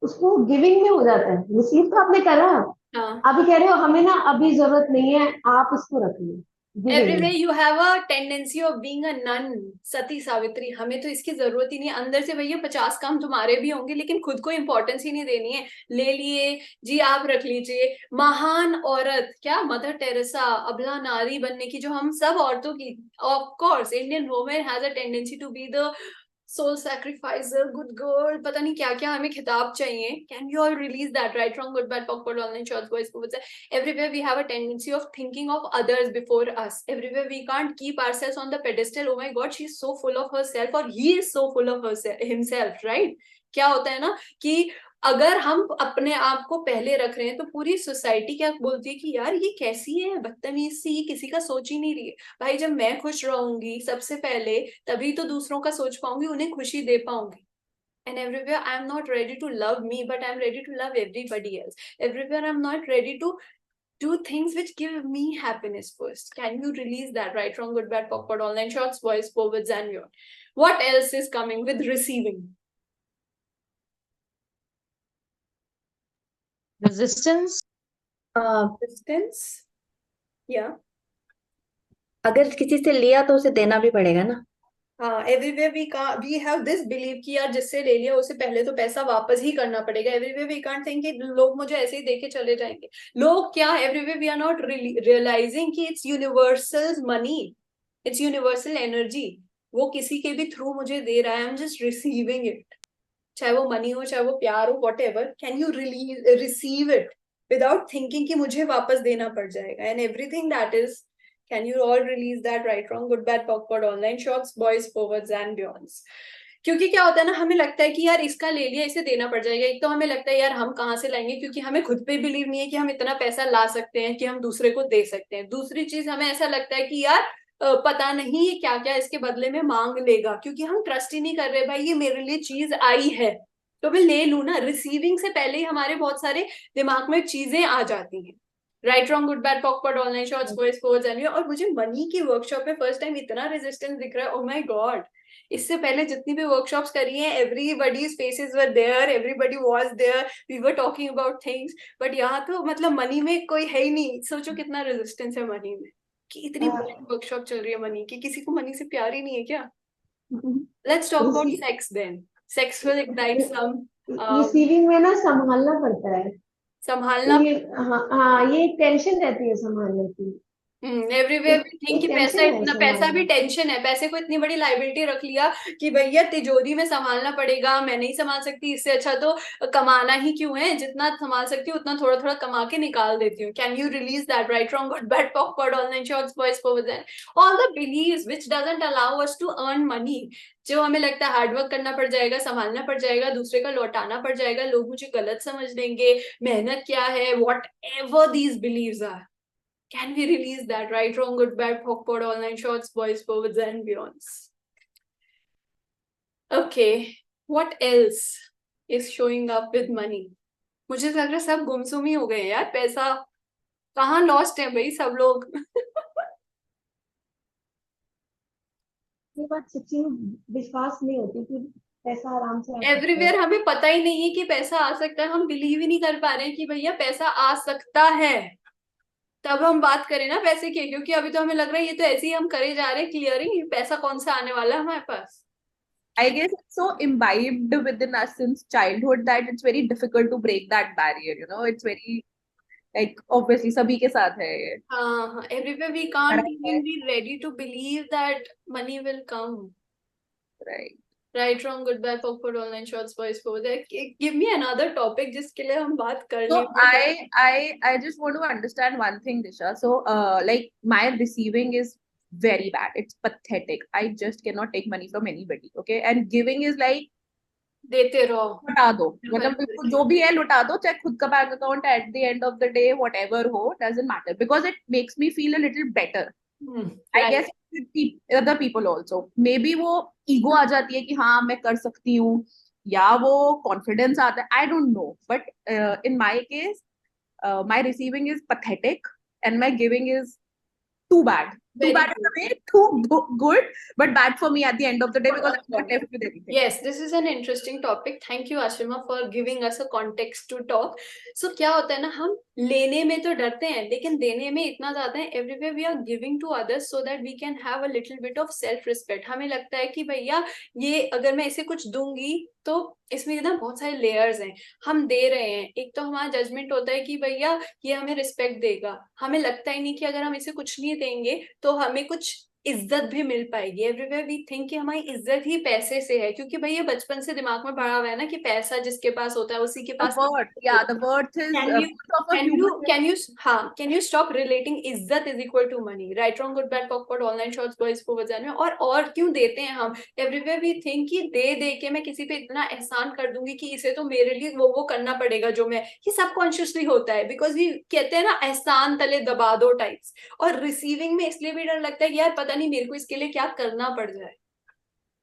उसको गिविंग में हो जाता है, रिसीव तो आपने करा, हाँ, अभी कह रहे हो हमें ना अभी जरूरत नहीं है, आप इसको रख लो, गिविंग एवरीवे में। You have a tendency of being a nun, Sati Savitri, हमें तो इसकी जरूरत ही नहीं है, अंदर से भैया 50 काम तुम्हारे भी होंगे लेकिन खुद को इंपॉर्टेंस ही नहीं देनी है, ले लिए जी आप रख लीजिए। महान औरत क्या, मदर टेरेसा, अबला नारी बनने की जो हम सब औरतों की, of course Indian women has a tendency to be the sole sacrificer, good girl, पता नहीं क्या क्या हमें खिताब चाहिए। Can you all release that, right wrong good bad पॉकवर्ड online shorts boys को everywhere we have a tendency of thinking of others before us, everywhere we can't keep ourselves on the pedestal, oh my god she's so full of herself or he is so full of herself himself, right? क्या होता है ना कि अगर हम अपने आप को पहले रख रहे हैं तो पूरी सोसाइटी क्या बोलती है कि यार ये कैसी है बदतमीज सी, ये किसी का सोच ही नहीं रही है। भाई जब मैं खुश रहूंगी सबसे पहले तभी तो दूसरों का सोच पाऊंगी, उन्हें खुशी दे पाऊंगी। And everywhere I'm not ready to love me, but I'm ready to love everybody else. Everywhere I'm not ready to do things which give me happiness first. Can you release that, right from good bad pop online shots voice forwards and your what else is coming with receiving? Resistance, Distance, yeah. अगर किसी से लिया तो उसे देना भी पड़ेगा ना। हाँ, everywhere we have this believe कि यार जिससे ले लिया उसे पहले तो पैसा वापस ही करना पड़ेगा। एवरीवेयर वी कांट थिंक कि लोग मुझे ऐसे ही देके चले जाएंगे। लोग क्या, everywhere we are not realising कि it's universal money, it's universal energy, वो किसी के भी थ्रू मुझे दे रहा है, I am just receiving it, चाहे वो मनी हो चाहे वो प्यार हो, whatever. Can you receive it without thinking कि मुझे वापस देना पड़ जाएगा, and everything that is, can you all release that, right wrong good bad awkward online shots boys forwards and beyonds? क्योंकि क्या होता है ना, हमें लगता है कि यार इसका ले लिया इसे देना पड़ जाएगा। एक तो हमें लगता है यार हम कहाँ से लाएंगे, क्योंकि हमें खुद पे बिलीव नहीं है कि हम इतना पैसा ला सकते हैं कि हम दूसरे को दे सकते हैं। दूसरी चीज हमें ऐसा लगता है कि यार पता नहीं ये क्या क्या इसके बदले में मांग लेगा, क्योंकि हम ट्रस्ट ही नहीं कर रहे भाई ये मेरे लिए चीज आई है तो मैं ले लूं ना। रिसीविंग से पहले ही हमारे बहुत सारे दिमाग में चीजें आ जाती हैं, right wrong good bad पॉकवर्ड online shorts boys force and. और मुझे मनी की वर्कशॉप में फर्स्ट टाइम इतना रेजिस्टेंस दिख रहा है, ओ माय गॉड। इससे पहले जितनी भी वर्कशॉप्स करी हैं everybody's faces were there, everybody was there, we were talking about things, but यहाँ तो मतलब मनी में कोई है ही नहीं। सोचो कितना रेजिस्टेंस है मनी में, कि इतनी वर्कशॉप चल रही है मनी की, किसी को मनी से प्यार ही नहीं है क्या? Let's talk about sex then, sex will ignite some. Receiving में ना संभालना पड़ता है, तो संभालना, ये हाँ हाँ ये एक टेंशन रहती है संभालने की। एवरीवेयर वी थिंक कि पैसा टेंशन है इतना, ऐसे पैसा भी हमारे। टेंशन है, पैसे को इतनी बड़ी लाइबिलिटी रख लिया कि भैया तिजोरी में संभालना पड़ेगा, मैं नहीं संभाल सकती, इससे अच्छा तो कमाना ही क्यों है, जितना संभाल सकती हूँ उतना थोड़ा थोड़ा कमा के निकाल देती हूँ। Can you release that? Right, wrong, good, bad, पॉकवर्ड, online shorts, boys forward and all the beliefs which doesn't allow us to earn money. जो हमें लगता है हार्डवर्क करना पड़ जाएगा, संभालना पड़ जाएगा, दूसरे का लौटाना पड़ जाएगा, लोग मुझे गलत समझ लेंगे, मेहनत क्या है, whatever these believes are. Can we release that? Right, wrong, good, bad, awkward, online shorts, boys, forwards, and beyonds. Okay, what else is showing up with money? मुझे लग रहा है सब गुमसुम ही हो गए यार, पैसा कहाँ लॉस्ट है भाई सब लोग। ये बात सच्ची में विश्वास नहीं होती कि पैसा आराम से आ सकता है। एवरीवेयर हमें पता ही नहीं है कि पैसा आ सकता है, हम बिलीव ही नहीं कर पा रहे हैं कि भैया पैसा आ सकता है, तब हम बात करें ना पैसे की, क्योंकि अभी तो हमें लग रहा है ये तो ऐसे ही हम करे जा रहे हैं क्लियरिंग, पैसा कौन सा आने वाला है हमारे पास। I guess it's so imbibed within us since childhood that it's very difficult to break that barrier, you know. It's very like obviously sabhi ke साथ है ये. हाँ, everywhere we can't even be ready to believe that money will come. Right. Right, wrong, good, bad, awkward, online shorts, boys, forward. Give me another topic जिसके लिए हम बात कर So लें। I just want to understand one thing, Disha. So like my receiving is very bad. It's pathetic. I just cannot take money from anybody. Okay, and giving is like देते रहो। लुटा दो, मतलब बिल्कुल जो भी है लुटा दो, चाहे खुद का bank account at the end of the day whatever हो, doesn't matter because it makes me feel a little better. I Right. guess with other people also. Maybe वो ego आ जाती है कि हाँ मैं कर सकती हूँ, या वो confidence आता है, I don't know. But in my case, my receiving is pathetic and my giving is too bad. Too Very bad in a way, too good, but bad for me at the end of the day because I'm not left with anything. Yes, this is an interesting topic. Thank you, Ashima, for giving us a context to talk. So क्या होता है ना, हम लेने में तो डरते हैं लेकिन देने में इतना ज्यादा है। Everywhere we are giving to others so that we can have a little bit of self respect. हमें लगता है कि भैया ये अगर मैं इसे कुछ दूंगी तो इसमें ना बहुत सारे लेयर्स हैं, हम दे रहे हैं, एक तो हमारा जजमेंट होता है कि भैया ये हमें रिस्पेक्ट देगा, हमें लगता ही नहीं कि अगर हम इसे कुछ नहीं देंगे तो हमें कुछ इज्जत भी मिल पाएगी। एवरीवेयर वी थिंक कि हमारी इज्जत ही पैसे से है, क्योंकि भाई ये बचपन से दिमाग में भरा हुआ है ना कि पैसा जिसके पास होता है उसी के पास। The worth is worth of a human. can you stop relating इज्जत is equal to money? Right, wrong, good, bad, awkward, online shorts, boys forwards में और क्यों देते हैं हम? एवरीवेयर वी थिंक कि दे के मैं किसी पे इतना एहसान कर दूंगी कि इसे तो मेरे लिए वो करना पड़ेगा जो मैं, ये सबकॉन्शियसली होता है बिकॉज वी कहते हैं ना एहसान तले दबा दो टाइप्स। और रिसीविंग में इसलिए भी डर लगता है कि यार पता नहीं मेरे को इसके लिए क्या करना पड़ जाए।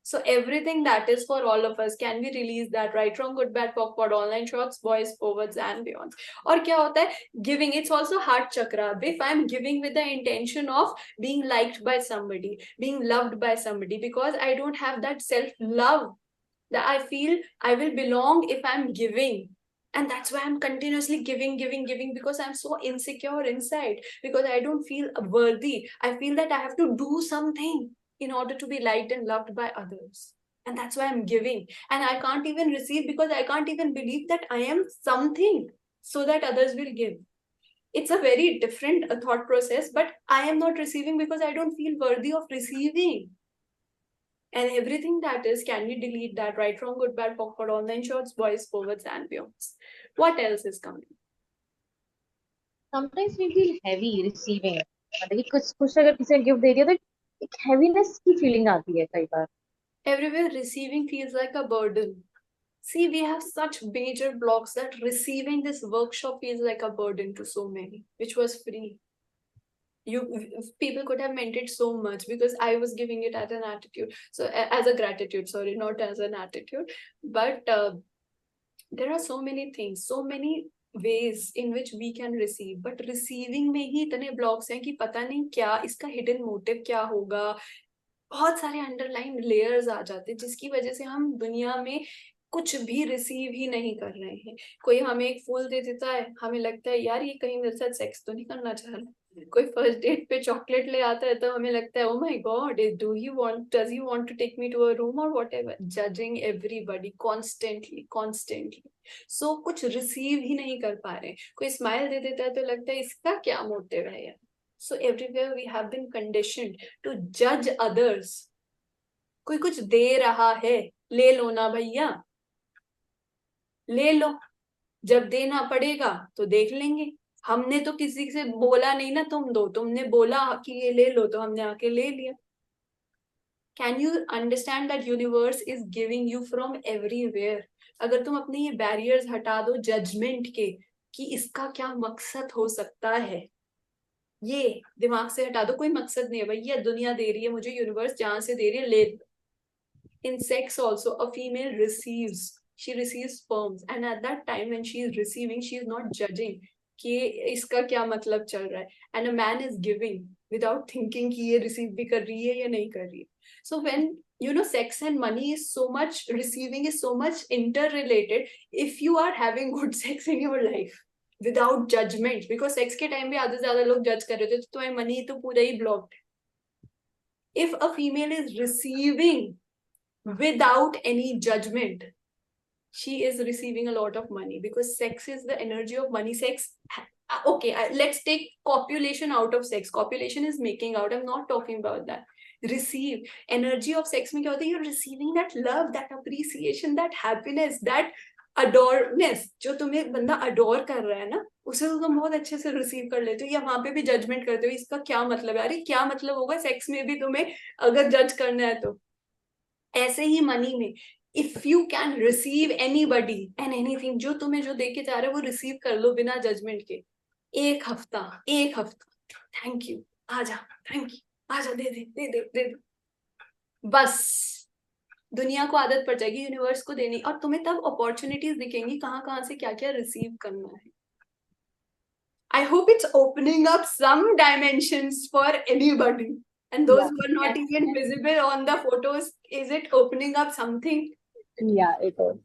So everything that is for all of us, can we release that? Right, wrong, good, bad, awkward, online shorts, boys, forwards and beyond. और क्या होता है giving? It's also heart chakra. If I'm giving with the intention of being liked by somebody, being loved by somebody, because I don't have that self love that I feel I will belong if I'm giving. And that's why I'm continuously giving because I'm so insecure inside, because I don't feel worthy. I feel that I have to do something in order to be liked and loved by others. And that's why I'm giving. And I can't even receive because I can't even believe that I am something so that others will give. It's a very different thought process, but I am not receiving because I don't feel worthy of receiving. And everything that is, can we delete that? Right, wrong, good, bad, awkward, online shorts, boys, forwards and beyonds. What else is coming? Sometimes we feel heavy receiving. मतलब कि कुछ अगर किसी ने gift दे दिया तो एक heaviness की feeling आती है कई बार. Everywhere receiving feels like a burden. See, we have such major blocks that receiving this workshop feels like a burden to so many, which was free. People could have meant it so much because I was giving it as an attitude, so as a gratitude, sorry, not as an attitude. But there are so many things, so many ways in which we can receive, but receiving में ही इतने blocks हैं कि पता नहीं क्या इसका hidden motive क्या होगा, बहुत सारे अंडरलाइन लेयर्स आ जाते हैं जिसकी वजह से हम दुनिया में कुछ भी रिसीव ही नहीं कर रहे हैं। कोई हमें एक फूल दे देता है, हमें लगता है यार ये कहीं मेरे साथ सेक्स तो नहीं करना चाह रहा। कोई फर्स्ट डेट पे चॉकलेट ले आता है तो हमें लगता है oh my god, does he want to take me to a room और whatever, judging everybody constantly. So कुछ रिसीव ही नहीं कर पा रहे। कोई स्माइल दे देता है तो लगता है इसका क्या मोटिव है यार। So everywhere we have been conditioned to judge others. कोई कुछ दे रहा है, ले लो ना भैया, ले लो, जब देना पड़ेगा तो देख लेंगे। हमने तो किसी से बोला नहीं ना तुम दो, तुमने बोला कि ये ले लो तो हमने आके ले लिया। Can you understand that universe is giving you from everywhere? अगर तुम अपने ये बैरियर्स हटा दो जजमेंट के कि इसका क्या मकसद हो सकता है, ये दिमाग से हटा दो। कोई मकसद नहीं है भैया, दुनिया दे रही है मुझे, यूनिवर्स जहां से दे रही है ले। In sex also, a female receives, she receives sperms, and at that time when she is receiving, she is not judging कि इसका क्या मतलब चल रहा है, and a man is giving without thinking कि ये receive भी कर रही है या नहीं कर रही है. So when you know sex and money is so much, receiving is so much interrelated. If you are having good sex in your life without judgment, because sex के time भी आधे से ज्यादा लोग judge कर रहे थे, तो तुम्हारी money तो पूरा ही blocked. If a female is receiving without any judgment, she is receiving a lot of money, because sex is the energy of money. Sex, okay, let's take copulation out of sex. Copulation is making out, I'm not talking about that. Receive energy of sex में क्या होता है? You're receiving that love, that appreciation, that happiness, that adoreness. जो तुम्हें बंदा adore कर रहा है ना, उसे तो तुम बहुत अच्छे से receive कर लेते हो, या वहां पे भी judgment करते हो, इसका क्या मतलब है, अरे क्या मतलब होगा सेक्स में भी तुम्हें अगर जज करना है तो। ऐसे ही मनी में, if you can receive anybody and anything, जो तुम्हें जो दे के जा रहे हो वो रिसीव कर लो बिना जजमेंट के। एक हफ्ता थैंक यू, आजा, थैंक यू, आजा, दे दे दे दे दे दे, बस दुनिया को आदत पड़ जाएगी यूनिवर्स को देनी, और तुम्हें तब अपॉर्चुनिटीज दिखेंगी कहाँ से क्या क्या रिसीव करना है। I hope it's opening up some dimensions for anybody. And those who are not even visible on the photos, is it opening up something? Yeah, it is.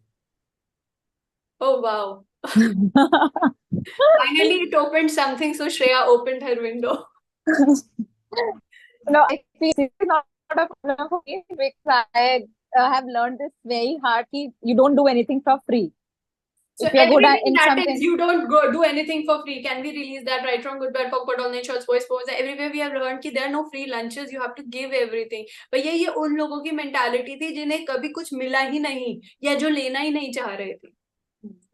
Oh wow. Finally it opened something, so Shreya opened her window. No, I feel it's not a problem for me, because I have learned this very hard कि you don't do anything for free. So if you're good at everything in that something, is, you don't go do anything for free. Can we release that? Right, wrong, good, bad, POC, all shorts, boys, pose. Everywhere we have learned कि there are no free lunches. You have to give everything. भैया ये उन लोगों की mentality थी जिन्हें कभी कुछ मिला ही नहीं, या जो लेना ही नहीं चाह रहे थे.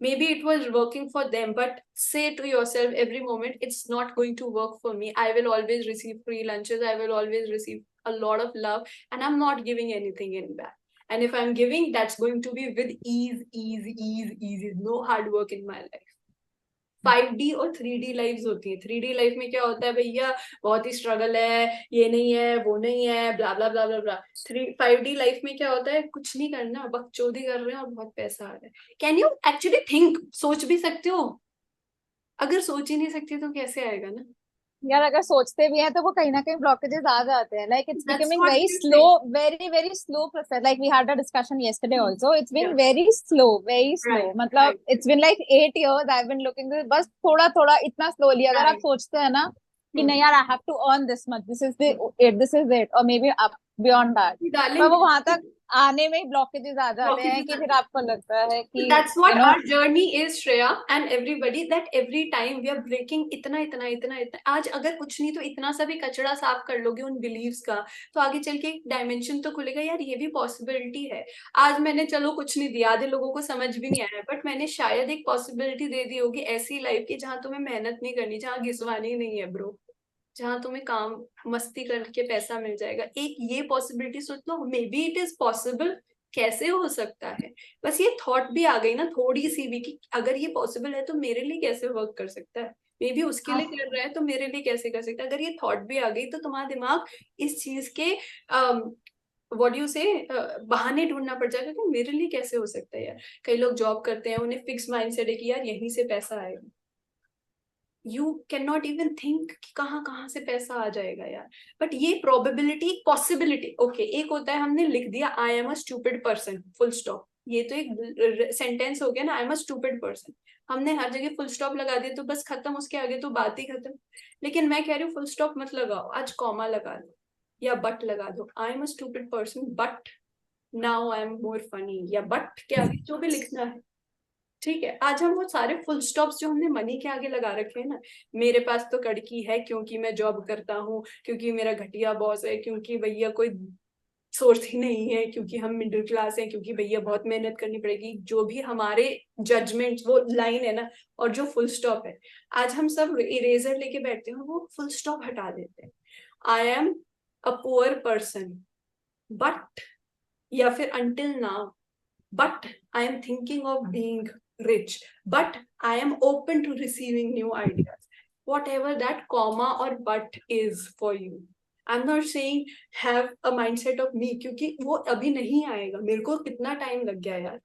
Maybe it was working for them, but say to yourself every moment, it's not going to work for me. I will always receive free lunches. I will always receive a lot of love, and I'm not giving anything in back. And if I'm giving, that's going to be with ease, no hard work in my life. 5D और 3D lives होती है. 3D life में क्या होता है भैया, बहुत ही struggle है, ये नहीं है, वो नहीं है, ब्ला ब्ला ब्ला ब्ला ब्ला. 5D लाइफ में क्या होता है, कुछ नहीं करना, बकचोदी कर रहे हैं और बहुत पैसा आ रहा है. Can you actually think? सोच भी सकते हो? अगर सोच ही नहीं सकते तो कैसे आएगा ना यार अगर सोचते भी हैं तो वो कहीं ना कहीं ब्लॉकेजेस आ जाते हैं. Like it's That's becoming what very you slow, say. Very slow process. Like we had a discussion yesterday also. It's been Yeah. very slow, very slow. Right, मतलब right. it's been like 8 years I've been looking this, बस थोड़ा थोड़ा इतना slowly. अगर आप Right. सोचते हैं ना कि Hmm. नहीं यार I have to earn this much, this is it, or maybe up beyond that, Darling, पर वो वहां तक आने में ब्लॉकेजेस आ जाते हैं Blockages कि आ फिर जाते हैं. आपको लगता है कि That's what you know, our journey is, Shreya, and everybody, that every time we are breaking इतना. आज अगर कुछ नहीं तो इतना सा भी कचरा साफ कर लोगे उन बिलीव्स का, तो आगे चल के एक डायमेंशन तो खुलेगा. यार ये भी पॉसिबिलिटी है. आज मैंने चलो कुछ नहीं दिया, आधे लोगों को समझ भी नहीं आया, बट मैंने शायद एक पॉसिबिलिटी दे दी होगी ऐसी लाइफ की जहाँ तुम्हें मेहनत नहीं करनी, जहाँ घिसवानी नहीं है ब्रो, जहाँ तुम्हें काम मस्ती करके पैसा मिल जाएगा. एक ये पॉसिबिलिटी सोच लो, maybe it is possible. कैसे हो सकता है? बस ये थॉट भी आ गई ना थोड़ी सी भी कि अगर ये पॉसिबल है तो मेरे लिए कैसे वर्क कर सकता है, मे बी उसके लिए कर रहा है तो मेरे लिए कैसे कर सकता है. अगर ये थॉट भी आ गई तो तुम्हारा दिमाग इस चीज के व्हाट यू से बहाने ढूंढना पड़ जाएगा कि मेरे लिए कैसे हो सकता है. यार कई लोग जॉब करते हैं, उन्हें फिक्स माइंडसेट है कि यार यहीं से पैसा आएगा. You can not even think कि कहाँ से पैसा आ जाएगा यार. बट ये प्रोबेबिलिटी, पॉसिबिलिटी, ओके, एक होता है हमने लिख दिया I am a stupid person, full stop. ये तो एक सेंटेंस हो गया ना, I am a stupid person. हमने हर जगह फुल स्टॉप लगा दिया तो बस खत्म, उसके आगे तो बात ही खत्म. लेकिन मैं कह रही हूँ फुल स्टॉप मत लगाओ, आज कॉमा लगा दो या बट लगा दो. I am a stupid person but now I am more funny, या बट के आगे जो भी लिखना है. ठीक है, आज हम वो सारे फुल स्टॉप्स जो हमने मनी के आगे लगा रखे हैं ना, मेरे पास तो कड़की है क्योंकि मैं जॉब करता हूँ, क्योंकि मेरा घटिया बॉस है, क्योंकि भैया कोई सोर्स ही नहीं है, क्योंकि हम मिडिल क्लास हैं, क्योंकि भैया बहुत मेहनत करनी पड़ेगी, जो भी हमारे जजमेंट वो लाइन है ना, और जो फुल स्टॉप है, आज हम सब इरेजर लेके बैठते हैं, वो फुल स्टॉप हटा देते हैं। I am a poor person but, या फिर until now, but I am thinking of being rich, but I am open to receiving new ideas, whatever that comma or but is for you. I'm not saying have a mindset of me, क्योंकि वो अभी नहीं आएगा, मेरे को कितना time लग गया यार,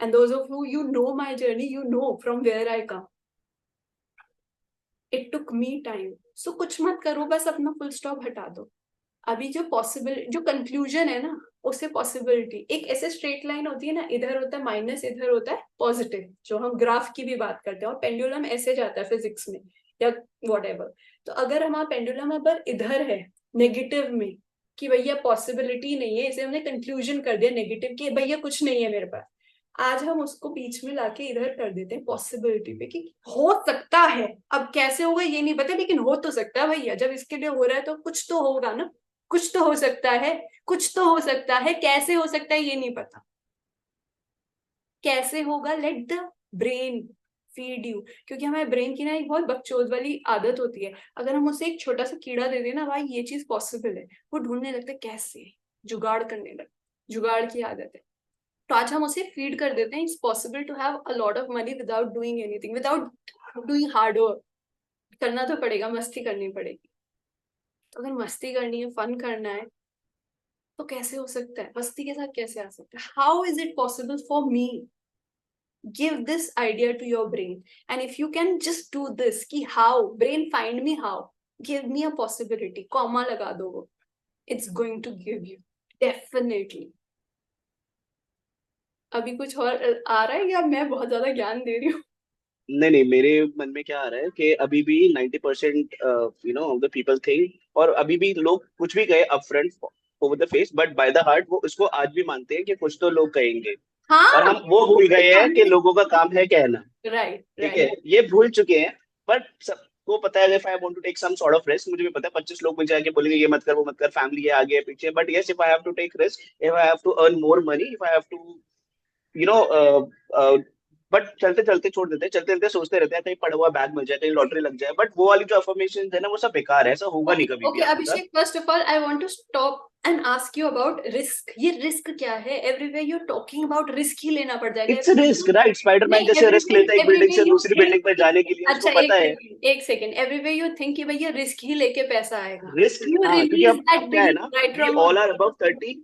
and those of you know my journey, you know from where I come. It took me time. So कुछ मत करो, बस अपना फुल स्टॉप हटा दो। अभी जो पॉसिबल, जो कंक्लूजन है ना, उससे पॉसिबिलिटी, एक ऐसे स्ट्रेट लाइन होती है ना, इधर होता है माइनस, इधर होता है पॉजिटिव, जो हम ग्राफ की भी बात करते हैं, और पेंडुलम ऐसे जाता है फिजिक्स में या व्हाटएवर। तो अगर हमारा पेंडुलम अगर इधर है नेगेटिव में कि भैया पॉसिबिलिटी नहीं है, इसे हमने कंक्लूजन कर दिया नेगेटिव कि भैया कुछ नहीं है मेरे पास, आज हम उसको बीच में लाके इधर कर देते हैं पॉसिबिलिटी पे कि हो सकता है। अब कैसे होगा ये नहीं पता, लेकिन हो तो सकता है भैया, जब इसके लिए हो रहा है तो कुछ तो होगा ना, कुछ तो हो सकता है, कुछ तो हो सकता है, कैसे हो सकता है ये नहीं पता, कैसे होगा, let the brain feed you. क्योंकि हमारे ब्रेन की ना एक बहुत बकचोद वाली आदत होती है, अगर हम उसे एक छोटा सा कीड़ा दे देना, भाई ये चीज पॉसिबल है, वो ढूंढने लगता है कैसे, जुगाड़ करने लगता, जुगाड़ की आदत है। तो आज हम उसे फीड कर देते हैं, it's possible to have a lot of money without doing anything, without doing hard work. करना तो पड़ेगा, मस्ती करनी पड़ेगी। तो अगर मस्ती करनी है, फन करना है, तो कैसे हो सकता है, मस्ती के साथ कैसे आ सकता है? How is it possible for me? Give this idea to your brain, and if you can just do this कि how, brain find me how, give me a possibility, comma लगा दो, वो it's going to give you definitely. अभी कुछ और आ रहा है या मैं बहुत ज्यादा ज्ञान दे रही हूँ? नहीं नहीं, मेरे मन में क्या आ रहा है कि अभी भी 90% ऑफ द पीपल थिंक, और अभी भी लोग कुछ भी कहे upfront over the face, but by the heart वो उसको आज भी मानते हैं कि कुछ तो लोग कहेंगे। और हाँ, हम वो भूल गए हैं कि लोगों का काम है कहना। राइट ठीक है, राइट। ये भूल चुके हैं। बट सबको पता है, if I want to take some sort of risk, मुझे भी पता है 25 लोग मुझे आके बोलेंगे ये मत कर वो मत कर, फैमिली है आगे है पीछे, but yes, if I have to take risk, if I have to earn more money, if I have to you know but चलते चलते छोड़ देते हैं, चलते चलते सोचते रहते हैं कहीं पड़ा हुआ बैग मिल जाए, कहीं लॉटरी लग जाए, बट वो वाली जो अफर्मेशन है ना, वो सब बेकार है, ऐसा होगा नहीं कभी भी Okay, आपके साथ। Abhishek, first of all, I want to stop and ask you about risk. ये risk क्या है? Everywhere you're talking about risk ही लेना पड़ जाएगा। It's risk, right? स्पाइडरमैन नहीं, जैसे रिस्क लेता है एक बिल्डिंग से दूसरी everywhere बिल्डिंग पर जाने के लिए, अच्छा, उसको पता है। एक सेकेंड, everywhere you think कि भैया रिस्क ही लेके पैसा आएगा। रिस्क, You हाँ, क्योंकि release अब that क्या है belief, ना, right, we Rama? All are above 30।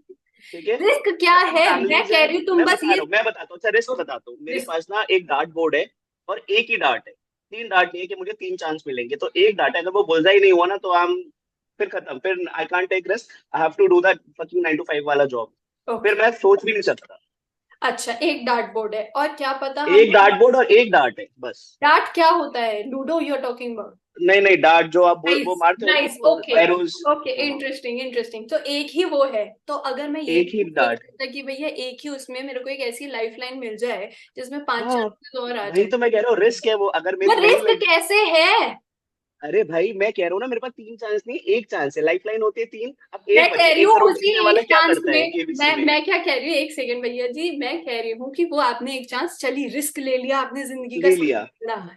ठीक है, रिस्क क्या सबकी है? मैं फैमिलीज कह है। रही हूँ, तुम मैं बस बता ये रहा हूँ, मैं बताता हूँ। अच्छा, रिस्क बताता हूँ। मेरे risk- पास ना एक डार्ट बोर्ड है, और एक ही डार्ट है, 3 डार्ट नहीं है कि मुझे 3 चांस मिलेंगे, तो एक डार्ट है, अगर वो बुलसआई नहीं हुआ ना तो हम फिर खत्म, फिर I can't take risk, I have to do that fucking 9 to 5 वाला जॉब, Okay. फिर मैं सोच भी नहीं सकता। अच्छा, एक डार्ट बोर्ड है, और क्या पता हम एक डार्ट बोर्ड और एक डार्ट है बस। डार्ट क्या होता है? Ludo you are talking about? नहीं नहीं, डार्ट जो आप वो नाइस मारते हो ना, नाइस, वो okay arrows. Okay, interesting interesting. तो एक ही वो है, तो अगर मैं ये एक ही डार्ट। सोचता कि भैया एक ही उसमें मेरे को एक ऐसी लाइफ लाइन मिल जाए जिसमें 5 हाँ, चांसेस और आ वही जाए, तो मैं कह रहा हूँ, रिस्क है वो। अगर वो मेरी नहीं रिस्क लगी, कैसे है? अरे भाई मैं कह रहा हूँ ना, मेरे पास 3 चांस नहीं, एक चांस है, लाइफ लाइन होती है 3, अब मैं एक कह बची, रही 1 हूँ करोड़ उसी जीतने एक वाला क्या चांस करता है में, केबीसी में। मैं क्या कह रही हूँ, एक सेकंड भैया जी, मैं कह रही हूँ कि वो आपने एक चांस, चली रिस्क ले लिया आपने, जिंदगी का ले लिया।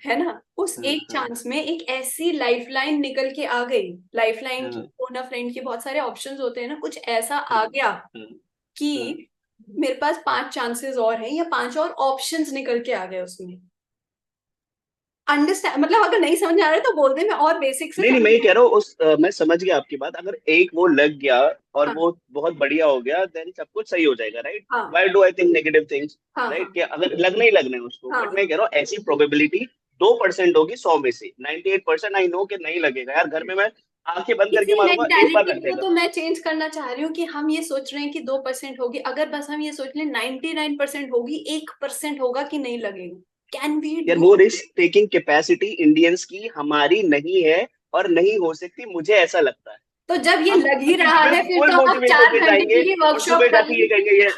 है ना, उस हाँ एक हाँ चांस में एक ऐसी लाइफ लाइन निकल के आ गई, लाइफ लाइन की, हाँ फोन अ फ्रेंड की बहुत सारे ऑप्शंस होते हैं ना, कुछ ऐसा हाँ आ गया हाँ हाँ। कि मेरे पास 5 चांसेस और हैं, या 5 और ऑप्शंस निकल के आ गए उसमें। अंडरस्टैंड, मतलब अगर नहीं समझ आ रहा है तो बोल दे, मैं और बेसिक से नहीं नहीं, मैं ये कह रहा हूँ मैं समझ गया आपकी बात। अगर एक वो लग गया और हाँ वो बहुत बढ़िया हो गया, देन सब कुछ सही हो जाएगा, राइट? हाँ why do I think negative things, हाँ राइट? हाँ कि अगर लगना ही लगना है उसको, हाँ बट मैं कह रहा हूँ ऐसी प्रोबेबिलिटी 2% होगी 100 में से। 98% आई नो कि नहीं लगेगा यार, घर में मैं आंखें बंद करके इसी मारूंगा, एक बार मेंटालिटी लग को जाएगा। तो मैं चेंज करना चाह रही हूँ कि हम ये सोच रहे हैं कि 2% होगी, अगर बस हम ये सोच लें 99% होगी, 1% होगा कि नहीं लगेगा, कैन वी यार डू? वो रिस्क टेकिंग कैपेसिटी इंडियंस की हमारी नहीं है, और नहीं हो सकती, मुझे ऐसा लगता है। तो जब ये हम लग ही मतलब रहा है, फिर बिल्कुल तो आप मोटिवेट 4 होके घंटे जाएंगे, की ही और सुबह वर्कशॉप कर जाके ये लें। कहेंगे ये।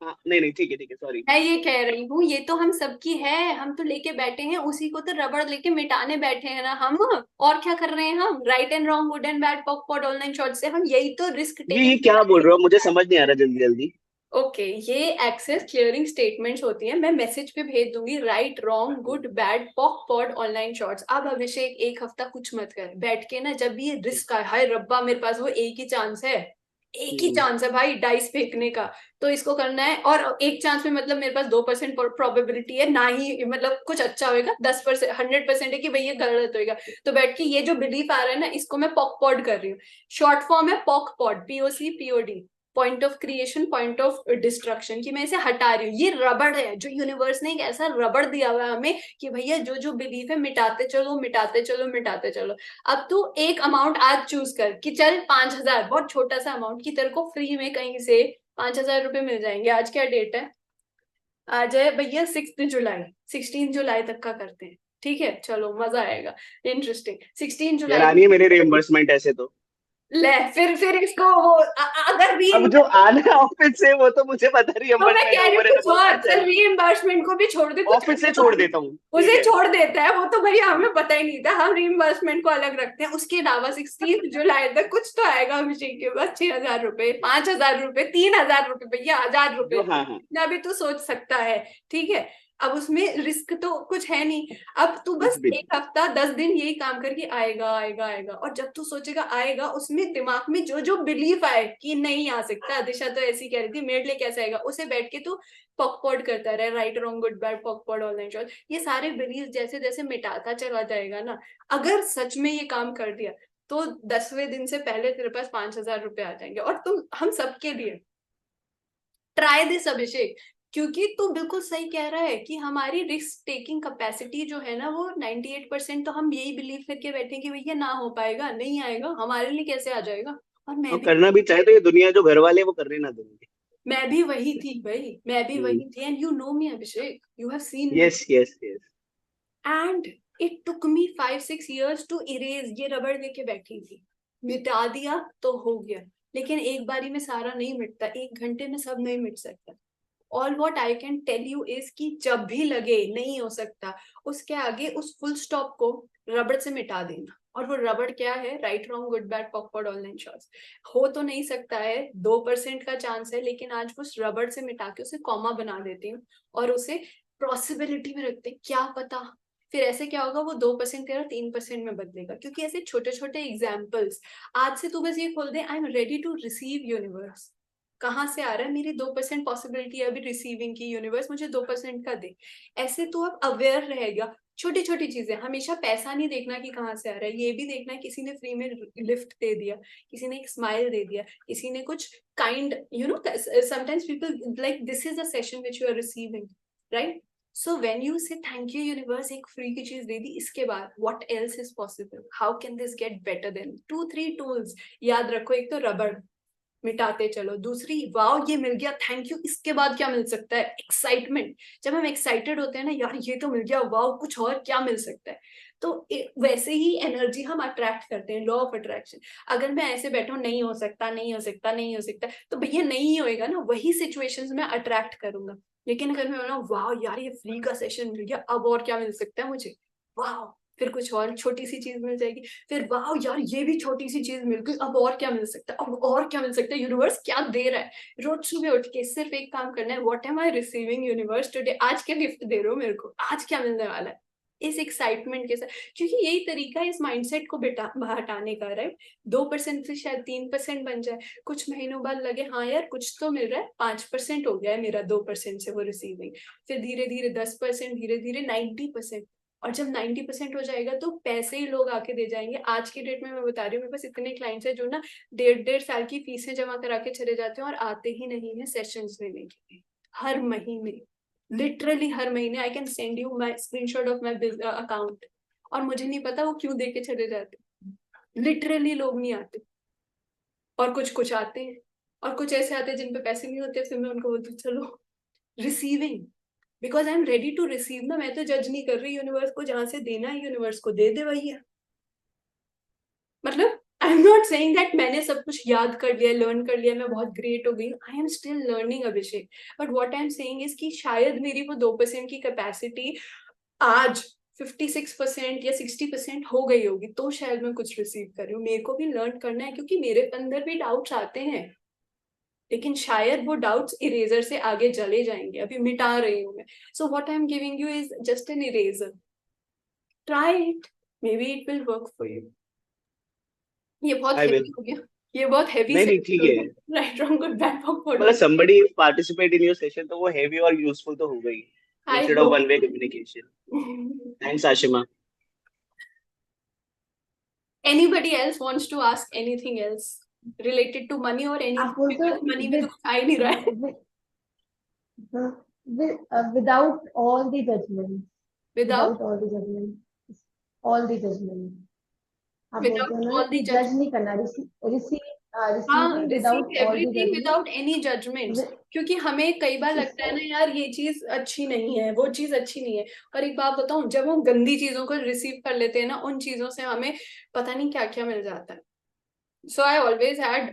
हाँ, नहीं नहीं, ठीक है, सॉरी। मैं ये कह रही हूँ, ये तो हम सबकी है, हम तो लेके बैठे हैं, उसी को तो रबड़ लेके मिटाने बैठे हैं ना हम। और क्या कर रहे हैं हम? Right and wrong, good and bad, पॉक पॉड, ऑनलाइन शॉर्ट से हम यही तो रिस्क ये क्या बोल रहे हो, मुझे समझ नहीं आ रहा जल्दी जल्दी। ओके, ये एक्सेस क्लियरिंग स्टेटमेंट्स होती हैं, मैं मैसेज पे भेज दूंगी, राइट रॉन्ग गुड बैड पॉक पॉड ऑनलाइन शॉर्ट्स। अब अभिषेक एक हफ्ता कुछ मत कर, बैठ के ना, जब ये रिस्क आए, हाय रब्बा मेरे पास वो एक ही चांस है, एक ही चांस है भाई डाइस फेंकने का, तो इसको करना है। और एक चांस में मतलब मेरे पास 2% प्रोबेबिलिटी है, ना ही मतलब कुछ अच्छा होएगा, 10% 100% है कि भाई ये गलत होएगा। तो बैठ के ये जो बिलीफ आ रहा है ना, इसको मैं पॉक पॉड कर रही हूँ। शॉर्ट फॉर्म है pock pod, POC POD, point of creation point of destruction, कि मैं इसे हटा रही हूँ। ये रबड़ है, जो यूनिवर्स ने एक ऐसा रबड़ दिया हुआ है हमें कि भैया जो जो बिलीफ है मिटाते चलो मिटाते चलो मिटाते चलो। अब तू एक अमाउंट आज चूज कर कि चल 5,000, बहुत छोटा सा अमाउंट, कि तेरे को फ्री में कहीं से 5,000 रुपए मिल जाएंगे। आज क्या डेट है? आज है भैया 6 जुलाई, 16 जुलाई तक का करते हैं, ठीक है? चलो मजा आएगा, इंटरेस्टिंग। 16 जुलाई यार आनी है मेरे रिएम्बर्समेंट ऐसे तो। ले, फिर इसको वो अगर भी अब जो आना है ऑफिस से वो तो मुझे पता, तो मैं रिएम्बर्समेंट कह रही हूँ ओवर कुछ और, एंड चल रीइंबर्समेंट को भी छोड़ दे, कुछ ऑफिस से छोड़ देता हूँ, ठीक उसे है। छोड़ देता है वो तो भैया, हमें पता ही नहीं था, हम रीइंबर्समेंट को अलग रखते हैं। उसके अलावा 16 जुलाई तक कुछ तो आएगा अभिषेक के पास, 6,000 रुपए, 5,000 रुपए, 3,000 रुपए, भैया 1,000 रुपए, जो हाँ हाँ इतना भी तू सोच सकता है, ठीक है? अब उसमें रिस्क तो कुछ है नहीं। अब तू कुछ बस भी। 1 हफ्ता 10 दिन यही काम करके आएगा आएगा आएगा, और जब तू सोचेगा आएगा, उसमें दिमाग में जो जो बिलीफ आए कि नहीं आ सकता, दिशा तो ऐसी कह रही थी, मेरे लिए कैसे आएगा, उसे बैठ के तू पॉकपॉड करता रहे, right wrong good bad backward online short, ये सारे बिलीफ जैसे जैसे मिटाता चला जाएगा ना। अगर सच में ये काम कर दिया तो 10वें दिन से पहले तेरे पास 5,000 रुपए आ जाएंगे। और तुम, हम सबके लिए ट्राई दिस अभिषेक, क्योंकि तू बिल्कुल सही कह रहा है कि हमारी रिस्क टेकिंग कैपेसिटी जो है ना, वो 98%, तो हम यही बिलीव करके बैठे कि भैया ना हो पाएगा, नहीं आएगा, हमारे लिए कैसे आ जाएगा। और और करना भी चाहे तो ये दुनिया जो घर वाले वो करने ना देंगे। मैं भी वही थी भाई, मैं भी वही थी, and you know me Abhishek, you have seen me, yes yes yes. And it took me 5-6 years to erase. ये रबड़ लेके बैठी थी, मिटा दिया तो हो गया, लेकिन एक बारी में सारा नहीं मिटता, 1 घंटे में सब नहीं मिट सकता। All what I can tell you is कि जब भी लगे नहीं हो सकता, उसके आगे उस फुल स्टॉप को रबड़ से मिटा देना। और वो रबड़ क्या है? Right wrong good bad पॉकवर्ड online shorts. हो तो नहीं सकता है, 2% का चांस है, लेकिन आज उस रबड़ से मिटा के उसे कॉमा बना देती हूँ और उसे पॉसिबिलिटी में रखते, क्या पता फिर ऐसे क्या होगा, वो 2% तेरा 3% में बदलेगा। क्योंकि ऐसे छोटे छोटे एग्जाम्पल्स, आज से तू बस ये खोल दे, I am ready to receive universe, कहाँ से आ रहा है? मेरी 2% पॉसिबिलिटी है अभी रिसीविंग की, यूनिवर्स मुझे 2% का दे। ऐसे तो अब अवेयर रहेगा। छोटी छोटी चीजें, हमेशा पैसा नहीं देखना कि कहाँ से आ रहा है, ये भी देखना है किसी ने फ्री में लिफ्ट दे दिया, किसी ने एक स्माइल दे दिया, किसी ने कुछ kind, you know, sometimes people like this is a session which you are receiving, right? So when you say thank you universe, एक फ्री की चीज दे दी, इसके बाद what else is possible, how can this get better then 2-3 tools याद रखो। एक तो रबड़, मिटाते चलो। दूसरी, वाओ ये मिल गया, थैंक यू, इसके बाद क्या मिल सकता है? एक्साइटमेंट, जब हम एक्साइटेड होते हैं ना, यार ये तो मिल गया, वाओ कुछ और क्या मिल सकता है। तो वैसे ही एनर्जी हम अट्रैक्ट करते हैं, लॉ ऑफ अट्रैक्शन। अगर मैं ऐसे बैठा हूँ, नहीं हो सकता नहीं हो सकता नहीं हो सकता, तो भैया नहीं होएगा ना, वही सिचुएशंस में अट्रैक्ट करूंगा। लेकिन अगर मैं बोला वाह यार ये फ्री का सेशन मिल गया, अब और क्या मिल सकता है मुझे, वाह, फिर कुछ और छोटी सी चीज मिल जाएगी, फिर वाह यार ये भी छोटी सी चीज मिल गई, अब और क्या मिल सकता है, अब और क्या मिल सकता है, यूनिवर्स क्या दे रहा है। रोज सुबह उठ के सिर्फ एक काम करना है, what am I receiving universe today, आज क्या गिफ्ट दे रहे हो मेरे को, आज क्या मिलने वाला है, इस एक्साइटमेंट के साथ। क्योंकि यही तरीका है इस माइंडसेट को हटाने का, राइट? 2% से शायद 3% बन जाए, कुछ महीनों बाद लगे हाँ यार कुछ तो मिल रहा है, 5% हो गया है मेरा 2% से वो रिसीविंग, फिर धीरे धीरे 10%, धीरे धीरे 90%। और जब 90% हो जाएगा तो पैसे ही लोग आके दे जाएंगे। आज की डेट में मैं बता रही हूँ, मेरे पास इतने क्लाइंट्स हैं जो ना 1.5 साल की फीसें जमा करा के चले जाते हैं और आते ही नहीं है सेशंस लेने के लिए। हर महीने, लिटरली हर महीने, I can send you my screenshot of my account, और मुझे नहीं पता वो क्यों दे के चले जाते। लिटरली लोग नहीं आते, और कुछ कुछ आते हैं, और कुछ ऐसे आते हैं जिन पे पैसे नहीं होते, फिर मैं उनको बोलती हूँ चलो receiving, because I am ready to receive ना। मैं तो जज नहीं कर रही यूनिवर्स को, जहां से देना है यूनिवर्स को दे दे भैया, मतलब I'm not saying that मैंने सब कुछ याद कर लिया, लर्न कर लिया, मैं बहुत ग्रेट हो गई. I am still learning, Abhishek. But what I'm saying is कि शायद मेरी वो 2% की कैपेसिटी आज 56% या 60% हो गई होगी, तो शायद मैं कुछ रिसीव कर रही हूँ. मेरे को भी लर्न करना है, क्योंकि मेरे अंदर भी डाउट्स आते हैं, लेकिन शायद वो डाउट्स इरेजर से आगे चले जाएंगे. अभी मिटा रही हूँ मैं. So what I am giving you is just an eraser. Try it, may be it will work for you. ये बहुत I will. हेवी हो गया, ये बहुत हेवी नहीं से नहीं ठीक है. Right wrong good bad for मतलब somebody participate in your session तो वो heavy और useful तो हो गई I instead of hope. one way communication. Thanks Ashima. Anybody else wants to ask anything else related to money or anything? आप बोलते हो Because money में तो कुछ आ ही नहीं रहा है. without all the judgment, Without all the judgment, all the judgment. आप बोलते without हो ना all the कि जज judgment. नहीं करना, हाँ, receiving without receive all the everything judgment. without any judgments. क्योंकि हमें कई बार लगता है ना यार ये चीज अच्छी नहीं है, वो चीज अच्छी नहीं है. और एक बात बताऊं, जब हम गंदी चीजों को रिसीव कर लेते हैं ना, उन चीजों से हमें पता नहीं क्या क्या मिल जाता है. So I always had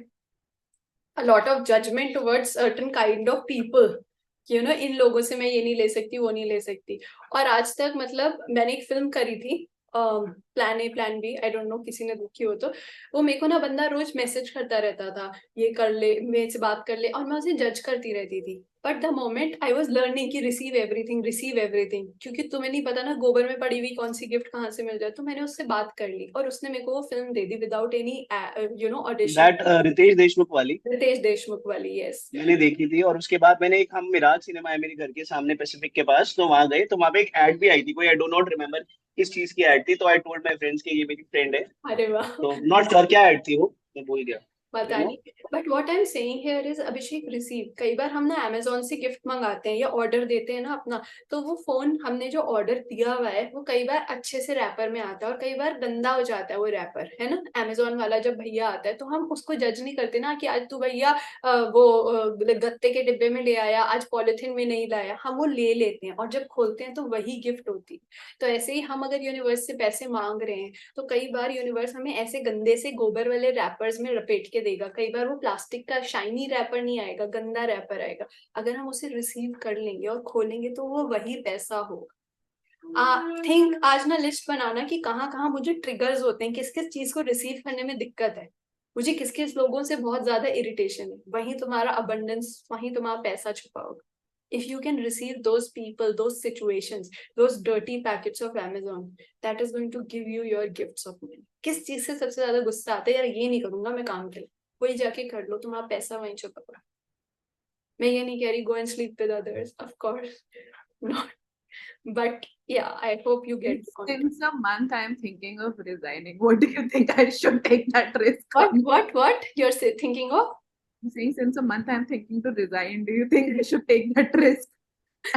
a lot of judgment towards certain kind of people. You know, इन लोगों से मैं ये नहीं ले सकती, वो नहीं ले सकती. और आज तक मतलब मैंने एक फिल्म करी थी, plan A plan B, I don't know किसी ने देखी हो तो. वो मेरे को ना बंदा रोज मैसेज करता रहता था, ये कर ले, मेरे से बात कर ले, और मैं उसे जज करती रहती थी. But the moment I was learning कि रिसीव एवरीथिंग, क्योंकि तुम्हें नहीं पता ना गोबर में पड़ी हुई कौन सी गिफ्ट कहाँ से मिल जाए. तो मैंने उससे बात कर ली और उसने मेरे को वो फिल्म दे दी without any audition. That Ritesh Deshmukh वाली रितेश देशमुख वाली, यस. मैंने देखी थी. और उसके बाद मैंने हम मिराज सिनेमा है मेरे घर के सामने पैसिफिक के पास, तो वहां गए तो वहां पे एक एड भी आई थी, कोई आई डो नॉट रिमेम्बर किस चीज की एड थी. तो आई टोल्ड माय फ्रेंड्स कि ये मेरी फ्रेंड है. अरे वाह. तो नॉट श्योर क्या एड थी वो, मैं भूल गया. पता नहीं. But what I am saying here is Abhishek, receive. कई बार हम ना अमेजोन से गिफ्ट मंगाते हैं या ऑर्डर देते हैं ना अपना, तो वो फोन हमने जो ऑर्डर दिया हुआ है वो कई बार अच्छे से रैपर में आता है और कई बार गंदा हो जाता है वो रैपर, है ना. अमेजोन वाला जब भैया आता है तो हम उसको जज नहीं करते ना कि आज तू भैया गत्ते के डिब्बे में ले आया, आज पॉलिथीन में नहीं लाया. हम वो ले लेते हैं और जब खोलते हैं तो वही गिफ्ट होती है. तो ऐसे ही हम अगर यूनिवर्स से पैसे मांग रहे हैं तो कई बार यूनिवर्स हमें ऐसे गंदे से गोबर वाले रैपर्स में लपेट के देगा. कई बार वो प्लास्टिक का शाइनी रैपर नहीं आएगा, गंदा रैपर आएगा. अगर हम उसे रिसीव कर लेंगे और खोलेंगे तो वो वही पैसा होगा. थिंक आज ना लिस्ट बनाना कि कहाँ कहाँ मुझे ट्रिगर्स होते हैं, किस किस चीज को रिसीव करने में दिक्कत है, मुझे किस किस लोगों से बहुत ज्यादा इरिटेशन है. वहीं तुम्हारा अबंडेंस, वहीं तुम्हारा पैसा छुपा होगा. If you can receive those people, those situations, those dirty packets of Amazon, that is going to give you your gifts of money. किस चीज से सबसे ज्यादा गुस्सा आता है, यार ये नहीं करूंगा मैं काम के लिए, वही जाके कर लो, तुम्हारा पैसा वहीं छुपा हुआ. मैं ये नहीं कह रही go and sleep with others, of course not, but yeah, I hope you get the concept. Since a month I'm thinking of resigning. What do you think I should take that risk? What you're thinking of? I'm saying since a month I'm thinking to resign. Do you think I should take that risk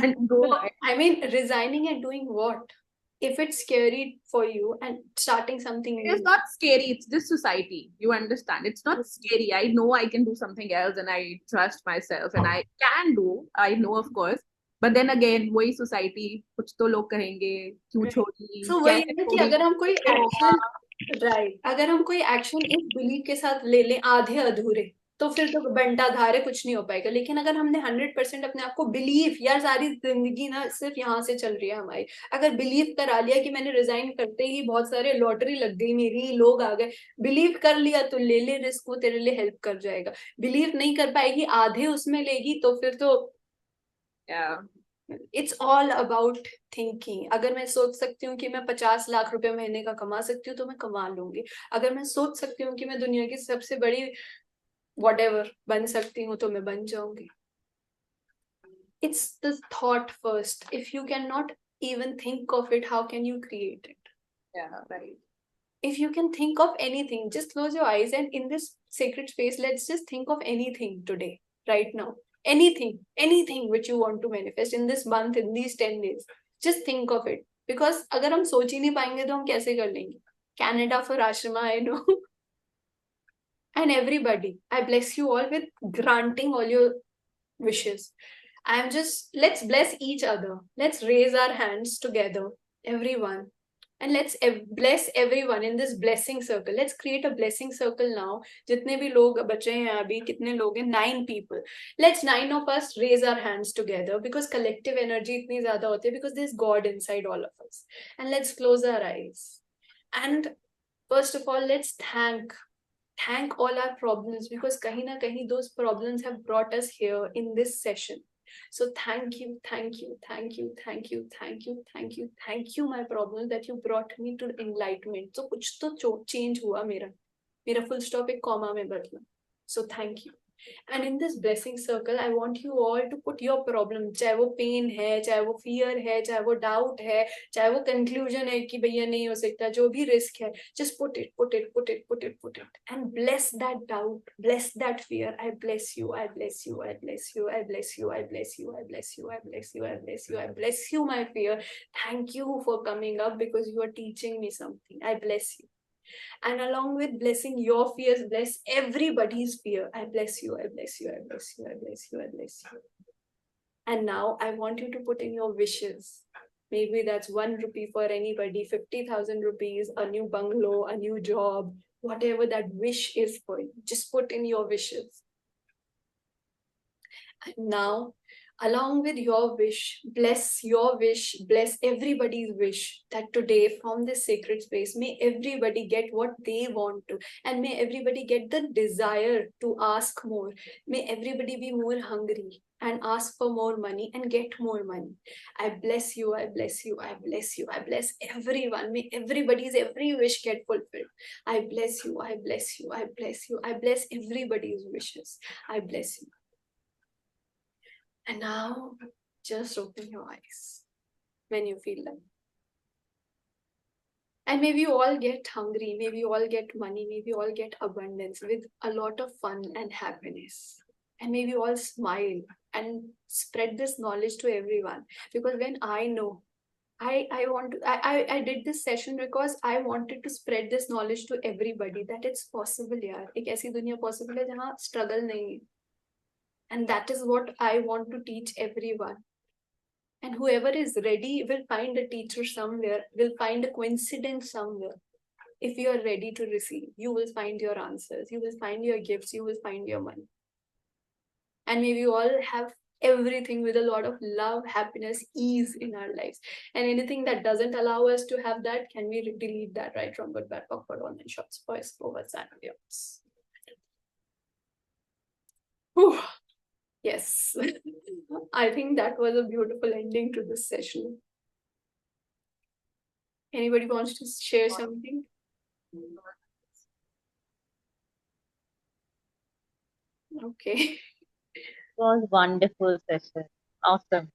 and go? No, I mean resigning and doing what? If it's scary for you and starting something new. It's not scary. It's this society. You understand? It's not scary. I know I can do something else and I trust myself and I can do. I know, of course. But then again, वही society, कुछ तो लोग कहेंगे, क्यों छोड़ी? So वही है कि अगर हम कोई action, right, अगर हम कोई action इस belief के साथ ले लें आधे अधूरे, तो फिर तो बंटा धारे कुछ नहीं हो पाएगा. लेकिन अगर हमने 100% अपने आप को बिलीव, यार सारी जिंदगी ना सिर्फ यहाँ से चल रही है हमारी, अगर बिलीव करा लिया कि मैंने रिजाइन करते ही बहुत सारे लॉटरी लग गई मेरी, लोग आ गए, बिलीव कर लिया तो ले ले रिस्क, वो तेरे लिए हेल्प कर जाएगा. बिलीव नहीं कर पाएगी, आधे उसमें लेगी, तो फिर तो इट्स ऑल अबाउट थिंकिंग. अगर मैं सोच सकती हूँ कि मैं 50 लाख रुपए महीने का कमा सकती हूँ तो मैं कमा लूंगी. अगर मैं सोच सकती हूँ कि मैं दुनिया की सबसे बड़ी whatever बन सकती हूँ तो मैं बन जाऊंगी. It's the thought first. If you cannot even think of it, how can you create it? Yeah, right. If you can think of anything, just close your eyes and in this sacred space, let's just think of anything today, right now. Anything which you want to manifest in this month, in these 10 days. Just think of it. Because अगर हम सोच ही नहीं पाएंगे तो हम कैसे कर लेंगे? Canada for Ashima, I know. And everybody, I bless you all with granting all your wishes. Let's bless each other. Let's raise our hands together, everyone. And let's bless everyone in this blessing circle. Let's create a blessing circle now. जितने भी लोग बचे हैं अभी, कितने लोग हैं? 9 people. Let's 9 of us raise our hands together, because collective energy इतनी ज़्यादा होती है, because there's God inside all of us. And let's close our eyes. And first of all, let's thank all our problems, because kahin na kahin those problems have brought us here in this session. So thank you, my problem, that you brought me to enlightenment. So kuch to change hua mera full stop ek comma mein badla. So thank you. And in this blessing circle, I want you all to put your problem, चाहे वो pain है, चाहे वो fear है, चाहे वो doubt है, चाहे वो conclusion है कि भैया नहीं हो सकता, जो भी risk है, just put it, and bless that doubt, bless that fear. I bless you, I bless you, I bless you, I bless you, I bless you, I bless you, I bless you, I bless you, I bless you, my fear. Thank you for coming up, because you are teaching me something. I bless you. And along with blessing your fears, bless everybody's fear. I bless you, I bless you, I bless you, I bless you, I bless you. And now I want you to put in your wishes. Maybe that's 1 rupee for anybody, 50,000 rupees, a new bungalow, a new job, whatever that wish is for you. Just put in your wishes. And now, along with your wish, bless everybody's wish, that today from this sacred space, may everybody get what they want to, and may everybody get the desire to ask more. May everybody be more hungry and ask for more money and get more money. I bless you, I bless you, I bless you, I bless everyone. May everybody's every wish get fulfilled. I bless you, I bless you, I bless you, I bless everybody's wishes. I bless you. And now, just open your eyes when you feel like. And maybe you all get hungry, maybe you all get money, maybe you all get abundance with a lot of fun and happiness. And maybe you all smile and spread this knowledge to everyone. Because when I know, I did this session because I wanted to spread this knowledge to everybody, that it's possible, yaar. एक ऐसी दुनिया possible है जहाँ struggle नहीं है. And that is what I want to teach everyone. And whoever is ready will find a teacher somewhere, will find a coincidence somewhere. If you are ready to receive, you will find your answers, you will find your gifts, you will find your money. And maybe you all have everything with a lot of love, happiness, ease in our lives. And anything that doesn't allow us to have that, can we delete that right from Good Bad Awkward Online Shots, Boys, Povers, and Beyonds. Yes, I think that was a beautiful ending to this session. Anybody wants to share something? Okay. It was wonderful session. Awesome.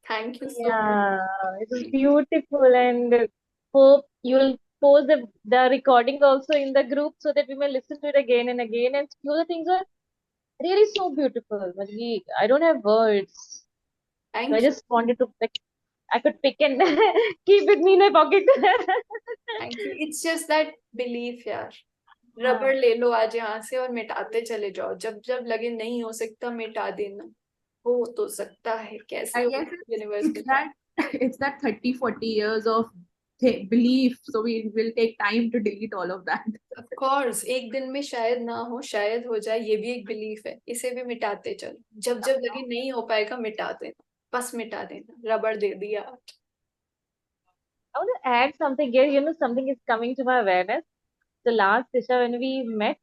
Thank you so Yeah, much. it was beautiful, and hope you'll post the recording also in the group so that we may listen to it again and again. And few of the things are really so beautiful. I don't have words. Thank So I you. just wanted to I could pick and keep with me in my pocket. Thank you. It's just that belief, यार. रबड़ ले लो आज यहाँ से और मिटाते चले जाओ. जब जब लगे नहीं हो सकता, मिटा देना. हो तो सकता है. कैसे हो universe it's that 30-40 years of belief, so we will take time to delete all of that. Of course, एक दिन में शायद ना हो, शायद हो जाए, ये भी एक बिलीफ है. इसे भी मिटाते चलो. जब जब लगे नहीं हो पाएगा, मिटा देना. बस मिटा देना. रबड़ दे दिया. I want to add something here. Something is coming to my awareness. The last Disha, when we met,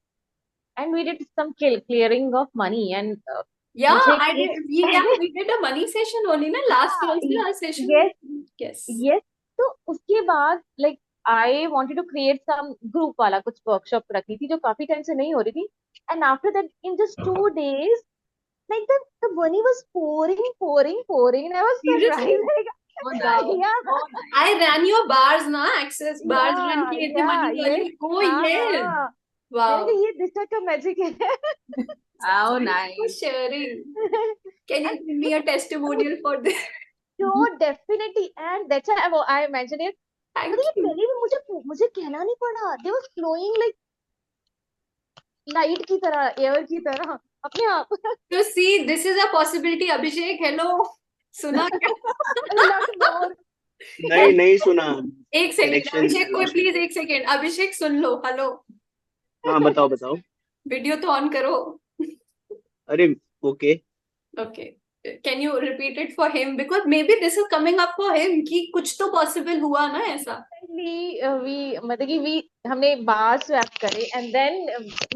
and we did some clearing of money, and yeah, we did a money session only, na? Last session. Yes. तो उसके बाद like I wanted to create some group वाला कुछ workshop रखनी थी जो काफी time से नहीं हो रही थी. And after that, in just 2 days, like the money was pouring, and I was surprised. Like, I ran your bars, na? Access bars run kiye the money wale. Oh yes. Wow. ये Disha का magic है. How nice. For sharing. Can you give me a testimonial for this? No, definitely. And that's why I mentioned it. Thank you. मुझे कहना नहीं पड़ा. They were flowing like light की तरह, air की तरह, अपने आप. So see, this is a possibility. Abhishek, hello. सुना क्या? A lot more. नहीं नहीं सुना। एक सेकंड कनेक्शन अभिषेक, कोई लॉस्ट है। प्लीज एक सेकंड अभिषेक सुन लो, हेलो, हाँ बताओ बताओ। वीडियो तो ऑन करो। अरे okay. Okay. Can you repeat it for him? Because maybe this is coming up for him कि कुछ तो possible हुआ ना ऐसा. वी मतलब कि वी हमने बार स्वैप करे एंड देन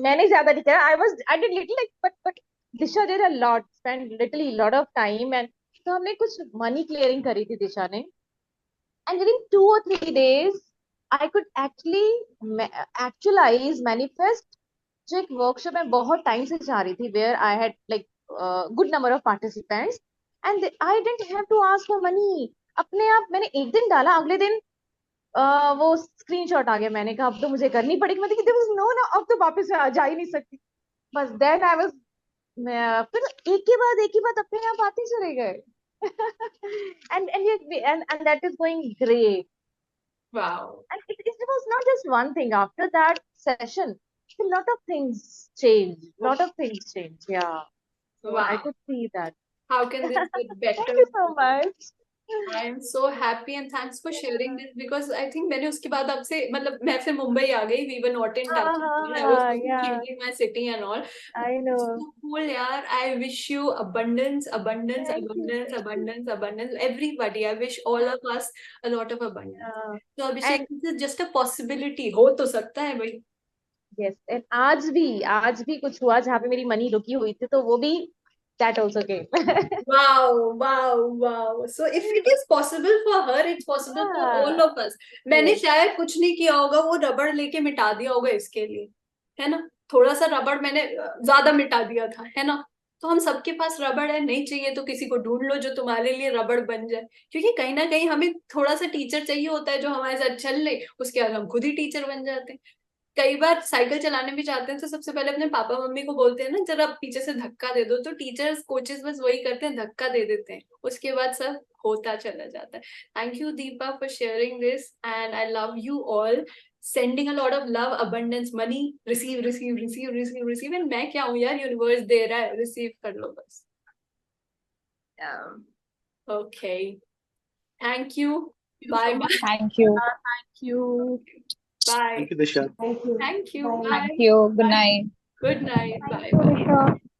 मैंने ज्यादा नहीं करा, I did little like but Disha did a lot, spend little lot of time and तो हमने कुछ मनी क्लियरिंग करी थी दिशा ने and with in 2 or 3 days I could actually actualise manifest जो एक वर्कशॉप मैं बहुत टाइम से चाह रही थी where I had like good number of participants and I didn't have to ask for money. अपने आप मैंने एक दिन डाला, अगले दिन वो स्क्रीनशॉट आ गया, मैंने कहा अब तो मुझे करनी पड़ेगी, मतलब देयर वाज नो ना, अब तो वापस जा ही नहीं सकती। बस देन आई वाज, फिर एक के बाद अपने आप आते चले गए and that is going great. Wow. And it was not just one thing. After that session, a lot of things changed. Yeah. So Wow. I could see that. How can this get better? Thank you so much. I am so happy and thanks for sharing this because I think मैंने उसके बाद आपसे मतलब मैं फिर मुंबई आ गई, we were not in touch. I was busy Yeah, changing my city and all. I know. So cool यार. I wish you abundance, abundance, Thank you. abundance, abundance, abundance. Everybody, I wish all of us a lot of abundance. Yeah. So Abhishek, this is just a possibility. हो तो सकता है भाई. Yes, and आज भी कुछ हुआ जहाँ पे मेरी मनी रुकी हुई थी, तो वो भी that also came. Wow, wow, wow. So if it is possible for her, it's possible for all of us. मैंने Yes. शायद कुछ नहीं किया होगा, वो रबड़ लेके मिटा दिया होगा इसके लिए, है ना? थोड़ा सा रबड़ मैंने ज्यादा मिटा दिया था, है ना? तो हम सबके पास रबड़ है, नहीं चाहिए तो किसी को ढूंढ लो जो तुम्हारे लिए रबड़ बन जाए, क्योंकि कहीं ना कहीं हमें थोड़ा सा टीचर चाहिए होता है जो हमारे साथ चल ले, उसके बाद हम खुद ही टीचर बन जाते हैं. कई बार साइकिल चलाने भी चाहते हैं तो सबसे पहले अपने पापा मम्मी को बोलते हैं ना जरा पीछे से धक्का दे दो, तो टीचर्स कोचेस बस वही करते हैं, धक्का दे देते हैं, उसके बाद सब होता चला जाता है. Thank you Deepa for sharing this and I love you all. Sending a lot of love, abundance, money, receive receive receive receive receive. And मैं क्या हूँ यार, यूनिवर्स दे रहा है, रिसीव कर लो बस. Okay, thank you, bye bye. Thank you. Thank you. Bye. Thank you Disha. Thank you. Thank you, Bye. Bye. Thank you. Good night. Good night, bye Thank you, bye. Disha.